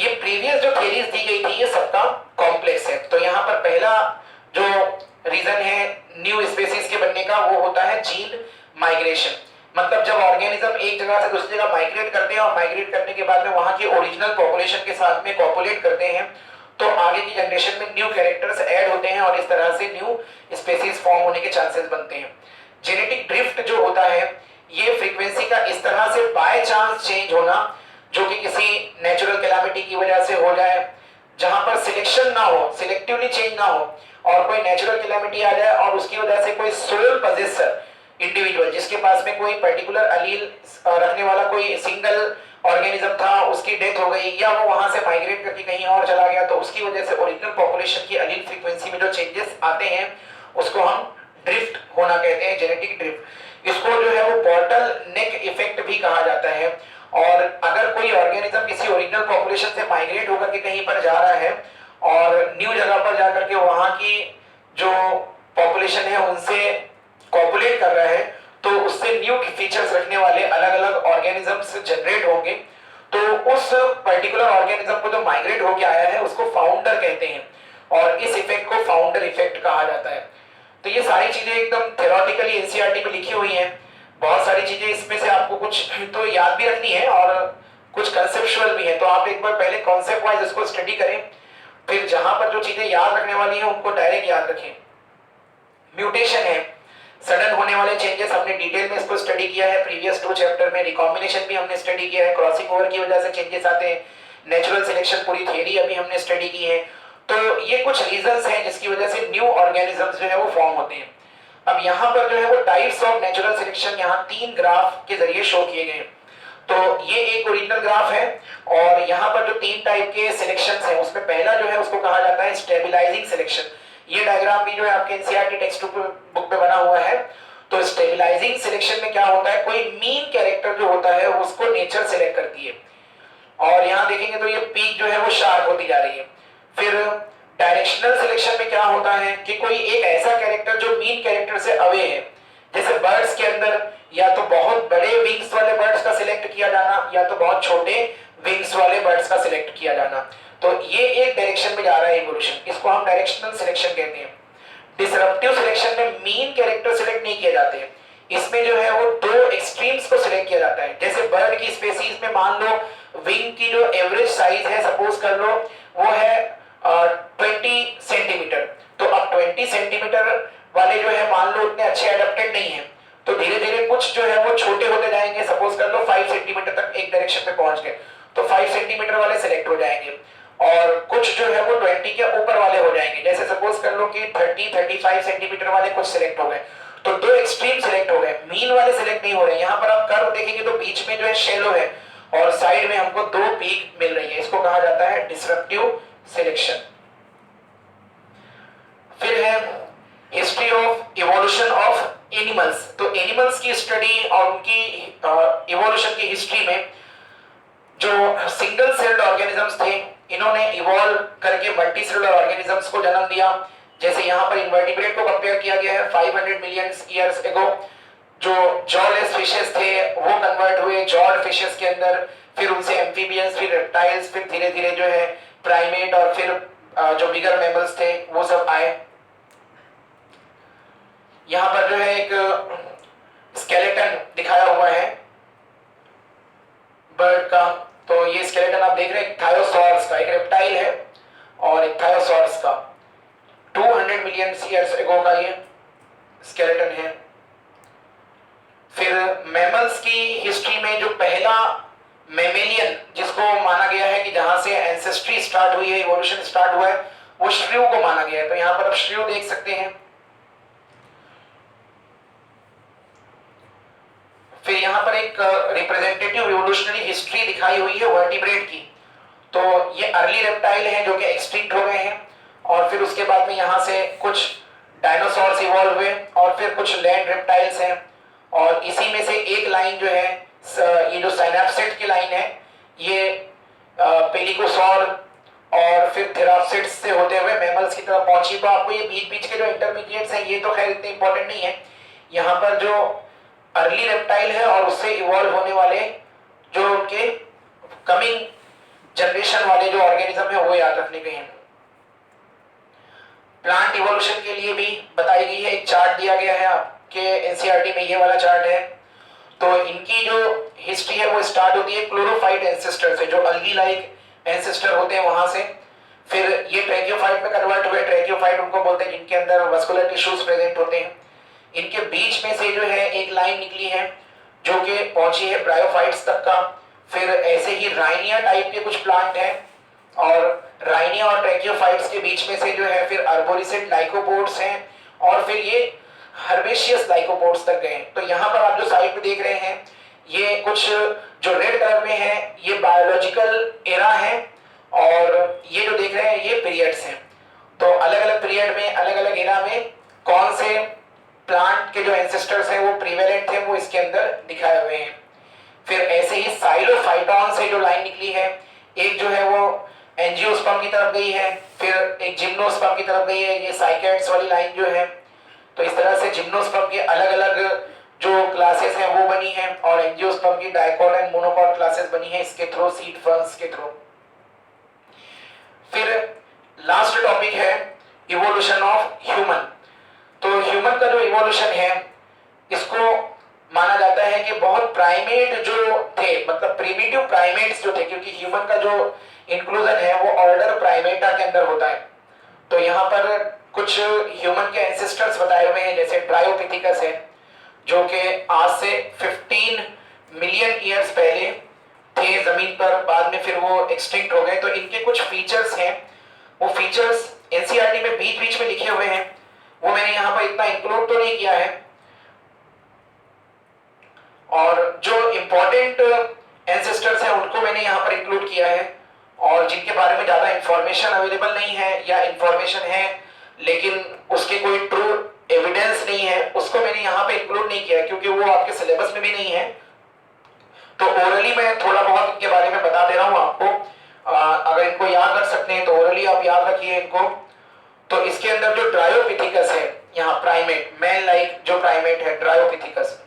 ये प्रीवियस जो थ्योरीज दी गई थी ये सबका कॉम्प्लेक्स है। तो यहाँ पर पहला जो रीजन है न्यू स्पीसीज के बनने का वो होता है जीन माइग्रेशन। मतलब जब ऑर्गेनिज्म एक जगह से दूसरी जगह माइग्रेट करते हैं और माइग्रेट करने के बाद में वहां की ओरिजिनल पॉपुलेशन के साथ में कॉपुलेट करते हैं तो आगे की जनरेशन में न्यू कैरेक्टर्स ऐड होते हैं और इस तरह से न्यू स्पीसीज फॉर्म होने के चांसेस बनते हैं। जेनेटिक ड्रिफ्ट जो होता है ये फ्रीक्वेंसी का इस तरह से बाय चांस चेंज होना जो कि किसी नेचुरल कैलामिटी की वजह से हो जाए, जहां पर सिलेक्शन ना हो, सिलेक्टिवली चेंज ना हो और कोई नेचुरल कैलामिटी आ जाए और उसकी वजह से कोई सोल पोजेसर इंडिविजुअल जिसके पास में कोई पर्टिकुलर अलील रखने वाला कोई सिंगल ऑर्गेनिज्म था उसकी डेथ हो गई या वो वहां से माइग्रेट करके कहीं और चला गया तो उसकी वजह से ओरिजिनल पॉपुलेशन की अलील फ्रीक्वेंसी में जो चेंजेस आते हैं उसको हम ड्रिफ्ट होना कहते हैं, जेनेटिक ड्रिफ्ट। इसको जो है वो बॉटल नेक इफेक्ट भी कहा जाता है। और अगर कोई ऑर्गेनिज्म किसी ओरिजिनल पॉपुलेशन से माइग्रेट होकर के कहीं पर जा रहा है और न्यू जगह पर जाकर के वहां की जो पॉपुलेशन है उनसे कॉपुलेट कर रहा है तो उससे न्यू फीचर्स रखने वाले अलग अलग ऑर्गेनिजम्स जनरेट होंगे। तो उस पर्टिकुलर ऑर्गेनिज्म को जो माइग्रेट होके आया है उसको फाउंडर कहते हैं और इस इफेक्ट को फाउंडर इफेक्ट कहा जाता है। तो ये सारी चीजें एकदम थ्योरेटिकली एनसीईआरटी में लिखी हुई हैं। बहुत सारी चीजें इसमें से आपको कुछ तो याद भी रखनी है और कुछ कंसेप्चुअल भी है। तो आप एक बार पहले कॉन्सेप्ट वाइज इसको स्टडी करें, फिर जहां पर जो चीजें याद रखने वाली है उनको डायरेक्ट याद रखें। म्यूटेशन है, सडन होने वाले चेंजेस, हमने डिटेल में इसको स्टडी किया है प्रीवियस 2 चैप्टर में। रिकॉम्बिनेशन भी हमने स्टडी किया है, क्रॉसिंग ओवर की वजह से चेंजेस आते हैं। नेचुरल सिलेक्शन पूरी थ्योरी अभी हमने स्टडी की है। तो ये कुछ रीजंस हैं जिसकी वजह से न्यू ऑर्गेनिजम्स जो है वो फॉर्म होते हैं। अब यहाँ पर जो है वो टाइप्स ऑफ नेचुरल सिलेक्शन यहाँ 3 ग्राफ के जरिए शो किए गए। तो ये एक ओरिजिनल ग्राफ है और यहाँ पर जो 3 टाइप के सिलेक्शंस हैं उसमें पहला जो है उसको कहा जाता है स्टेबलाइजिंग सिलेक्शन। ये डायग्राम भी जो है आपके एनसीईआरटी टेक्स्ट बुक पे बना हुआ है। तो स्टेबलाइजिंग सिलेक्शन में क्या होता है, कोई मीन कैरेक्टर जो होता है उसको नेचर सिलेक्ट करती है और यहाँ देखेंगे तो ये पीक जो है वो शार्प होती जा रही है। फिर डायरेक्शनल सिलेक्शन में क्या होता है कि कोई एक ऐसा कैरेक्टर जो मीन कैरेक्टर से अवे है, जैसे बर्ड्स के अंदर या तो बहुत बड़े विंग्स वाले बर्ड्स का सिलेक्ट किया जाना या तो बहुत छोटे विंग्स वाले बर्ड्स का सिलेक्ट किया जाना। तो ये एक डायरेक्शन में जा रहा है इवोल्यूशन, इसको हम डायरेक्शनल सिलेक्शन कहते हैं। डिसरप्टिव सिलेक्शन में मीन कैरेक्टर सिलेक्ट नहीं किए जाते, इसमें जो है वो 2 एक्सट्रीम्स को सिलेक्ट किया जाता है। जैसे बर्ड की स्पीसीज में मान लो विंग की जो एवरेज साइज है सपोज कर लो वो है 20 सेंटीमीटर, तो अब 20 सेंटीमीटर वाले जो है मान लो उतने अच्छे एडेप्टेड नहीं है तो धीरे धीरे कुछ जो है वो छोटे होते जाएंगे। सपोज कर लो 5 सेंटीमीटर तक एक डायरेक्शन में पहुंच गए तो 5 सेंटीमीटर वाले सिलेक्ट हो जाएंगे और कुछ जो है वो 20 के ऊपर वाले हो जाएंगे। जैसे सपोज कर लो कि 30-35 सेंटीमीटर वाले कुछ सिलेक्ट हो गए तो 2 एक्सट्रीम सिलेक्ट हो गए, मीन वाले सिलेक्ट नहीं हो रहे। यहाँ पर आप कर्व देखेंगे तो बीच में जो है शैलो है और साइड में हमको 2 पीक मिल रही है, इसको कहा जाता है डिसरप्टिव सिलेक्शन। फिर है history of evolution of animals. तो एनिमल्स की स्टडी और उनकी इवोल्यूशन की हिस्ट्री में जो सिंगल सेल्ड ऑर्गेनिजम्स थे इन्होंने इवॉल्व करके मल्टी सेलुलर ऑर्गेनिजम्स को जन्म दिया। जैसे यहाँ पर इन्वर्टिब्रेट को कंपेयर किया गया है 500 मिलियन ईयर्स एगो। जो जॉलेस फिशेस थे वो कन्वर्ट हुए जॉड फिशेस के अंदर, फिर उनसे एम्फीबियंस, फिर रेप्टाइल्स, फिर धीरे धीरे जो है प्राइमेट और फिर जो बिगर मैमल्स थे वो सब आए। यहाँ पर जो है एक स्केलेटन दिखाया हुआ है बर्ड का। तो ये स्केलेटन आप देख रहे हैं थायोसॉर्स का, एक रेप्टाइल है और एक थायोसॉर्स का। 200 मिलियन ईयर्स एगो का ये स्केलेटन है। फिर मैमल्स की हिस्ट्री में जो पहला मैमेलियन जिसको माना गया है कि जहां से एंसेस्ट्री स्टार्ट हुई है, इवोल्यूशन स्टार्ट हुआ है, वो श्रियू को माना गया है। तो यहां पर आप श्रियू देख सकते हैं। फिर यहाँ पर एक रिप्रेजेंटेटिव रिवोल्यूशनरी हिस्ट्री दिखाई हुई है वर्टिब्रेट की। तो ये अर्ली रेप्टाइल हैं जो कि एक्सटिंक्ट हो गए हैं और फिर उसके बाद में यहाँ से कुछ डायनासोर्स इवॉल्व हुए और फिर कुछ लैंड रेप्टाइल्स हैं और इसी में से एक लाइन जो है ये जो साइनैप्सिड की लाइन है ये पेलिकोसॉर और फिर थेराप्सिड्स से होते हुए मैमल्स की तरफ पहुंची। तो आपको ये बीच बीच के जो इंटरमीडिएट्स हैं ये तो खैर इतने इंपॉर्टेंट नहीं है। यहाँ पर जो अर्ली रेप्टाइल है और उससे इवॉल्व होने वाले जो उनके कमिंग जनरेशन वाले जो ऑर्गेनिज्म है वो याद रखने के हैं। प्लांट इवोल्यूशन के लिए भी बताई गई है, एक चार्ट दिया गया है आपके एनसीईआरटी में, ये वाला चार्ट है। तो इनकी जो हिस्ट्री है वो स्टार्ट होती है क्लोरोफाइट एंसेस्टर से, जो अल्गी लाइक एंसेस्टर होते हैं वहां से। फिर ये ट्रैकियोफाइट में कन्वर्ट हुए, ट्रैकियोफाइट उनको बोलते हैं जिनके अंदर वस्कुलर टिश्यूज प्रेजेंट होते हैं। इनके बीच में से जो है एक लाइन निकली है जो कि पहुंची है ब्रायोफाइट्स तक का। फिर ऐसे ही राइनिया टाइप के कुछ प्लांट हैं, और राइनिया और ट्रैकियोफाइट्स के बीच में से जो है फिर अर्बोरिसेट लाइकोपोड्स हैं, और फिर ये हर्बेशियस लाइकोपोड्स तक गए। तो यहाँ पर आप जो साइड पे देख रहे हैं, ये कुछ जो रेड कलर में है ये बायोलॉजिकल एरा है, और ये जो देख रहे हैं ये पीरियड्स हैं। तो अलग अलग पीरियड में, अलग अलग एरा में कौन से प्लांट के जो एंसेस्टर्स हैं वो प्रीवेलेंट थे वो इसके अंदर दिखाए हुए हैं। फिर ऐसे ही साइलोफाइटॉन से जो लाइन निकली है, एक जो है वो एंजियोस्पर्म की तरफ गई है, फिर एक जिम्नोस्पर्म की तरफ गई है, ये साइकेट्स वाली लाइन जो है। तो इस तरह से जिम्नोस्पर्म के अलग अलग जो क्लासेस हैं वो बनी है, और एंजियोस्पर्म की डाइकॉट एंड मोनोकॉट क्लासेस बनी है इसके थ्रू, सीड फर्न्स के थ्रू। फिर लास्ट टॉपिक है इवोल्यूशन ऑफ ह्यूमन। तो ह्यूमन का जो इवोल्यूशन है इसको माना जाता है कि बहुत प्राइमेट जो थे, मतलब प्रिमिटिव प्राइमेट्स जो थे, क्योंकि ह्यूमन का जो इंक्लूजन है वो ऑर्डर प्राइमेटा के अंदर होता है। तो यहाँ पर कुछ ह्यूमन के एंसेस्टर्स बताए हुए हैं, जैसे ट्रायोपिथिकस है जो कि आज से 15 मिलियन ईयर्स पहले थे जमीन पर, बाद में फिर वो एक्सटिंक्ट हो गए। तो इनके कुछ फीचर्स हैं, वो फीचर्स एनसीईआरटी में बीच बीच में लिखे हुए हैं, वो मैंने यहाँ पर इतना इंक्लूड तो नहीं किया है। और जो इंपॉर्टेंट एंसेस्टर्स हैं उनको मैंने यहाँ पर इंक्लूड किया है, और जिनके बारे में ज्यादा इंफॉर्मेशन अवेलेबल नहीं है या इंफॉर्मेशन है लेकिन उसके कोई ट्रू एविडेंस नहीं है, उसको मैंने यहाँ पे इंक्लूड नहीं किया क्योंकि वो आपके सिलेबस में भी नहीं है। तो ओरली मैं थोड़ा बहुत इनके बारे में बता दे रहा हूँ आपको, अगर इनको याद रख सकते हैं तो ओरली आप याद रखिए इनको। तो इसके अंदर जो ट्रायोपिथिकस है, यहाँ प्राइमेट मैन लाइक जो प्राइमेट है ट्रायोपिथिकस,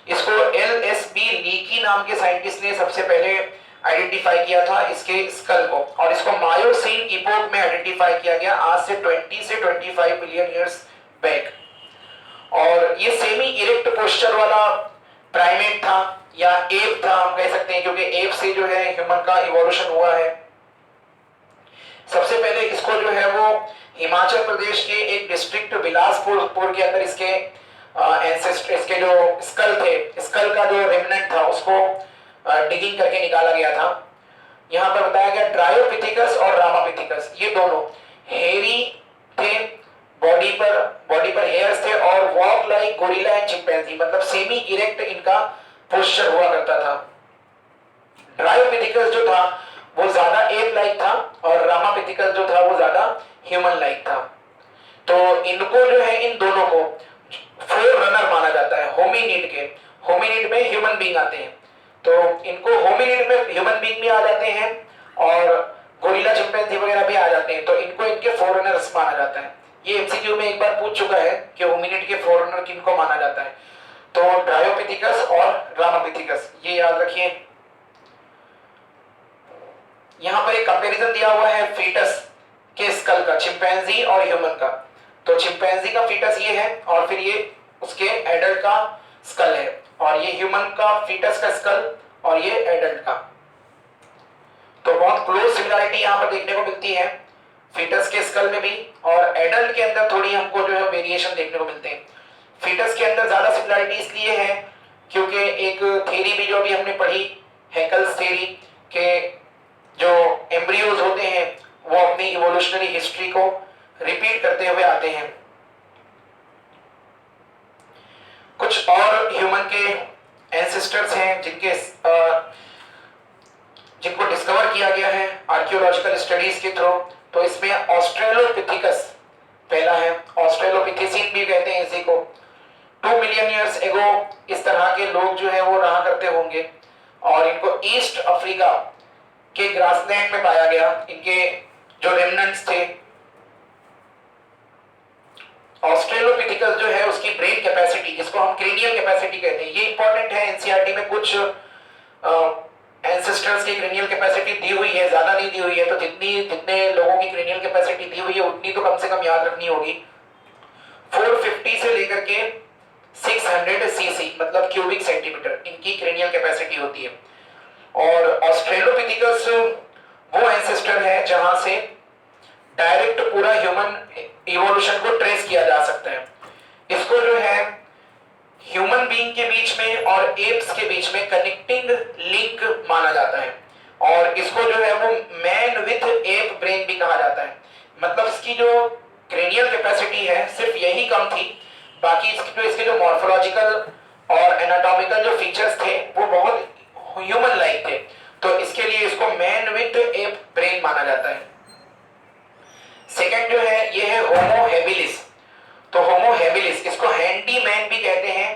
इसको LSB लीकी नाम के साइंटिस्ट ने सबसे पहले आइडेंटिफाई किया था इसके स्कल को, और इसको मायोसीन इपोक में आइडेंटिफाई किया गया आज से 20 से 25 मिलियन ईयर्स बैक। और ये सेमी इरेक्ट पोस्चर वाला प्राइमेट था या एप था हम कह सकते हैं, क्योंकि एप से जो है ह्यूमन का इवोल्यूशन हुआ है। सबसे पहले इसको जो है वो हिमाचल प्रदेश के एक डिस्ट्रिक्ट बिलासपुर के अंदर इसके एंसेस्टर, इसके जो स्कल थे, स्कल का जो रेमनेंट था उसको डिगिंग करके निकाला गया था। यहाँ पर बताया गया ट्रायोपिथिकस और रामापिथिकस ये दोनों हेयरी थे, बॉडी पर हेयर्स थे, और walk like gorilla and chimpanzee, मतलब सेमी इरेक्ट इनका पोस्चर हुआ करता था। ट्रायोपिथिकस जो था वो ज्यादा एप लाइक था, और रामापिथिकस जो था वो ज्यादा ह्यूमन लाइक था। तो इनको जो है, इन दोनों को फोर रनर माना जाता है होमिनिड के। होमिनिड में ह्यूमन बीइंग आते हैं, तो इनको होमिनिड में ह्यूमन बीइंग भी आ जाते हैं और गोरिल्ला चिंपैंजी वगैरह भी आ जाते हैं, तो इनको इनके फोरनर्स माना जाता है। ये एमसीक्यू में एक बार पूछ चुका है कि होमिनिड के फोरनर किनको माना जाता है, तो ट्रायोपिथिकस और रामापिथिकस, ये याद रखिए। यहाँ पर एक कंपैरिजन दिया हुआ है फीटस के स्कल का, चिंपैंजी और ह्यूमन का। तो चिंपैंजी का फीटस ये है, और फिर ये उसके एडल्ट का स्कल है, और ये ह्यूमन का फीटस का स्कल, और ये एडल्ट का। तो बहुत क्लोज सिमिलरिटी यहाँ पर देखने को मिलती है फीटस के स्कल में भी, और एडल्ट के अंदर थोड़ी हमको जो है वेरिएशन देखने को मिलते हैं। फीटस के अंदर ज्यादा सिमिलरिटी इसलिए है क्योंकि एक थ्योरी भी जो भी हमने पढ़ी, हैकल्स थ्योरी, के जो एम्ब्रियोज होते हैं वो अपनी इवोल्यूशनरी हिस्ट्री को रिपीट करते हुए आते हैं। कुछ और ह्यूमन के एंसेस्टर्स हैं जिनको डिस्कवर किया गया है आर्कियोलॉजिकल स्टडीज के थ्रू। तो इसमें ऑस्ट्रेलोपिथिकस पहला है, ऑस्ट्रेलोपिथेसिन भी कहते हैं इसी को। 2 मिलियन ईयर्स एगो इस तरह के लोग जो है वो रहा करते होंगे, और इनको ईस्ट अफ्रीका के ग्रासलैंड में पाया गया। इनके जो रेमनेंट्स थे, ऑस्ट्रेलोपिथिकस जो है उसकी ब्रेन कैपेसिटी, जिसको हम क्रेनियल कैपेसिटी कहते हैं, ये इंपॉर्टेंट है। एनसीईआरटी में कुछ एंसेस्टर्स की क्रेनियल कैपेसिटी दी हुई है, ज्यादा नहीं दी हुई है, तो जितने लोगों की क्रेनियल कैपेसिटी दी हुई है उतनी तो कम से कम याद रखनी होगी। 450 से लेकर के 600 सीसी मतलब क्यूबिक सेंटीमीटर इनकी क्रेनियल कैपेसिटी होती है। और ऑस्ट्रेलोपिथिकस वो एंसेस्टर है जहां से डायरेक्ट पूरा ह्यूमन इवोल्यूशन को ट्रेस किया जा सकता है। इसको जो है ह्यूमन बीइंग के बीच में और एप्स के बीच में कनेक्टिंग लिंक माना जाता है, और इसको जो है वो मैन विथ एप ब्रेन भी कहा जाता है। मतलब इसकी जो क्रेनियल कैपेसिटी है सिर्फ यही कम थी, बाकी इसके जो मॉर्फोलॉजिकल और एनाटॉमिकल जो फीचर्स थे वो बहुत ह्यूमन लाइक थे, तो इसके लिए इसको मैन विथ एप ब्रेन माना जाता है। सेकंड जो है ये है होमो हेबिलिस। तो होमो हेबिलिस इसको हैंडी मैन भी कहते हैं,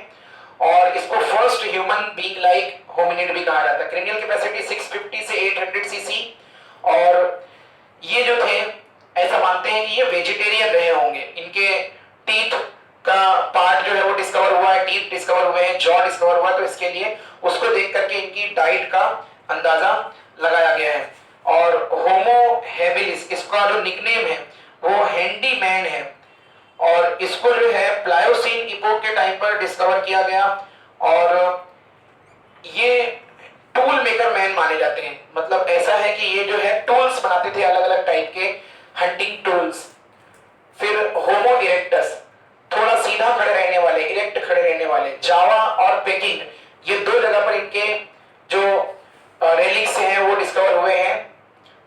और इसको first human being like hominid भी कहा जाता है। क्रेनियल कैपेसिटी 650 से 800 सीसी, और ये जो थे ऐसा मानते हैं कि ये वेजिटेरियन रहे होंगे। इनके टीथ का पार्ट जो है वो डिस्कवर हुआ है, टीथ डिस्कवर हुए हैं, जॉ डिस्कवर हुआ, तो इसके लिए उसको देख करके इनकी डाइट का अंदाजा लगाया गया है। और होमो हेबिलिस इसका जो निकनेम है वो हैंडी मैन है, और इसको जो है प्लायोसीन इपोक के टाइम पर डिस्कवर किया गया, और ये टूल मेकर मैन माने जाते हैं। मतलब ऐसा है कि ये जो है टूल्स बनाते थे अलग अलग टाइप के, हंटिंग टूल्स। फिर होमो इरेक्टस थोड़ा सीधा खड़े रहने वाले, इरेक्ट खड़े रहने वाले। जावा और पेकिंग ये दो जगह पर इनके जो रेलिक्स हैं वो डिस्कवर हुए हैं।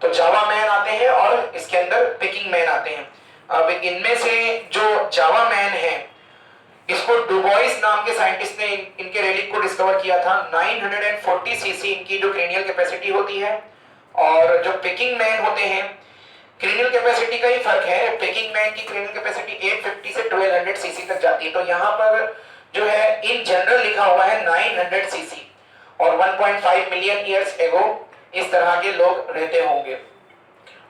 तो जावा मैन आते हैं और इसके अंदर पेकिंग मैन आते हैं। अब इनमें से जो जावा मैन है इसको डुबॉइस नाम के साइंटिस्ट ने इनके रेलिक को डिस्कवर किया था। 940 सीसी इनकी जो क्रेनियल कैपेसिटी होती है, और जो पेकिंग मैन होते हैं क्रेनियल कैपेसिटी का ही फर्क है। पेकिंग मैन की क्रेनियल कैपेसिटी 850 से 1200 सीसी तक जाती है, तो यहाँ पर जो है इन जनरल लिखा हुआ है 900 सीसी, और 1.5 मिलियन ईयर्स एगो इस तरह के लोग रहते होंगे।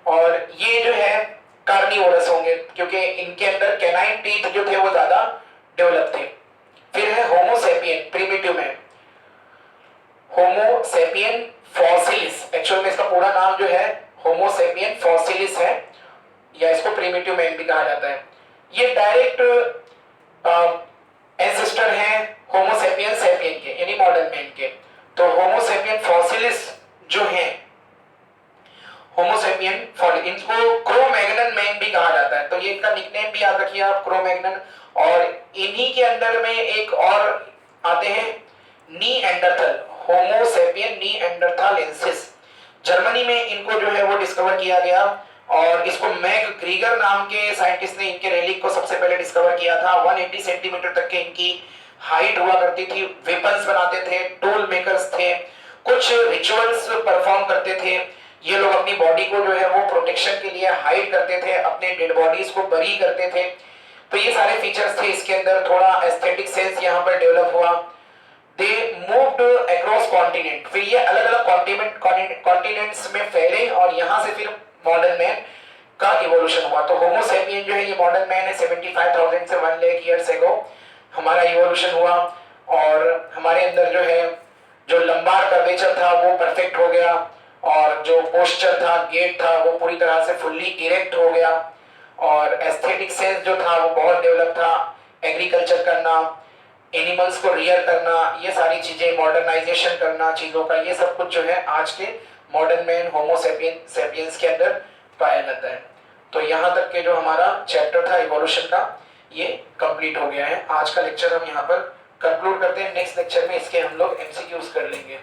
और ये जो है कार्निवोरस होंगे क्योंकि इनके अंदर कैनाइन टीथ जो थे वो ज्यादा डेवलप थे। फिर है होमो सेपियन प्रिमिटिव मैन। होमो सेपियन फॉसिलिस, एक्चुअल में इसका पूरा नाम जो है होमो सेपियन फॉसिलिस है, या इसको प्रिमिटिव मैन भी कहा जाता है। ये डायरेक्ट एंसेस्टर हैं होमो सेपियन सेपियन के, यानी मॉडर्न मैन के। तो होमो सेपियन फॉसिलिस जो हैं, होमो सेपियन इनको क्रो-मैग्नन मैन भी कहा जाता है, तो ये इनका निकनेम भी याद रखिए आप, क्रो-मैग्नन। और इन्हीं के अंदर में एक और आते हैं नीएंडरथल, होमो सेपियन नीएंडरथालेंसिस। जर्मनी में इनको जो है वो डिस्कवर किया गया, और इसको मैक ग्रीगर नाम के साइंटिस्ट ने इनके रेलिक को सबसे पहले डिस्कवर किया था। 180 सेंटीमीटर तक के इनकी हाइट हुआ करती थी। वेपन्स बनाते थे, टूल मेकर्स थे, कुछ रिचुअल्स परफॉर्म करते थे। ये लोग अपनी बॉडी को जो है वो प्रोटेक्शन के लिए हाइड करते थे, अपने डेड बॉडीज को बरी करते थे। तो ये सारे फीचर्स थे इसके अंदर। थोड़ा एस्थेटिक सेंस यहाँ पर डेवलप हुआ। दे मूव्ड अक्रॉस कॉन्टिनेंट, फिर ये अलग अलग कॉन्टिनेंट्स में फैले, और यहाँ से फिर मॉडर्न मैन का इवोल्यूशन हुआ। तो होमो सेपियन जो है ये मॉडर्न मैन है। 75,000 से 1 लाख ईयर्स एगो हमारा इवोल्यूशन हुआ, और हमारे अंदर जो है जो लंबार कर्वेचर था वो परफेक्ट हो गया, और जो पोस्चर था, गेट था, वो पूरी तरह से फुल्ली इरेक्ट हो गया, और एस्थेटिक सेंस जो था वो बहुत डेवलप था। एग्रीकल्चर करना, एनिमल्स को रियर करना, ये सारी चीजें, मॉडर्नाइजेशन करना चीजों का, ये सब कुछ जो है आज के मॉडर्न मैन होमो सेपियंस के अंदर पाया जाता है। तो यहाँ तक के जो हमारा चैप्टर था इवोल्यूशन का ये कंप्लीट हो गया है। आज का लेक्चर हम यहाँ पर कंक्लूड करते हैं। नेक्स्ट लेक्चर में इसके हम लोग एमसीक्यूज कर लेंगे।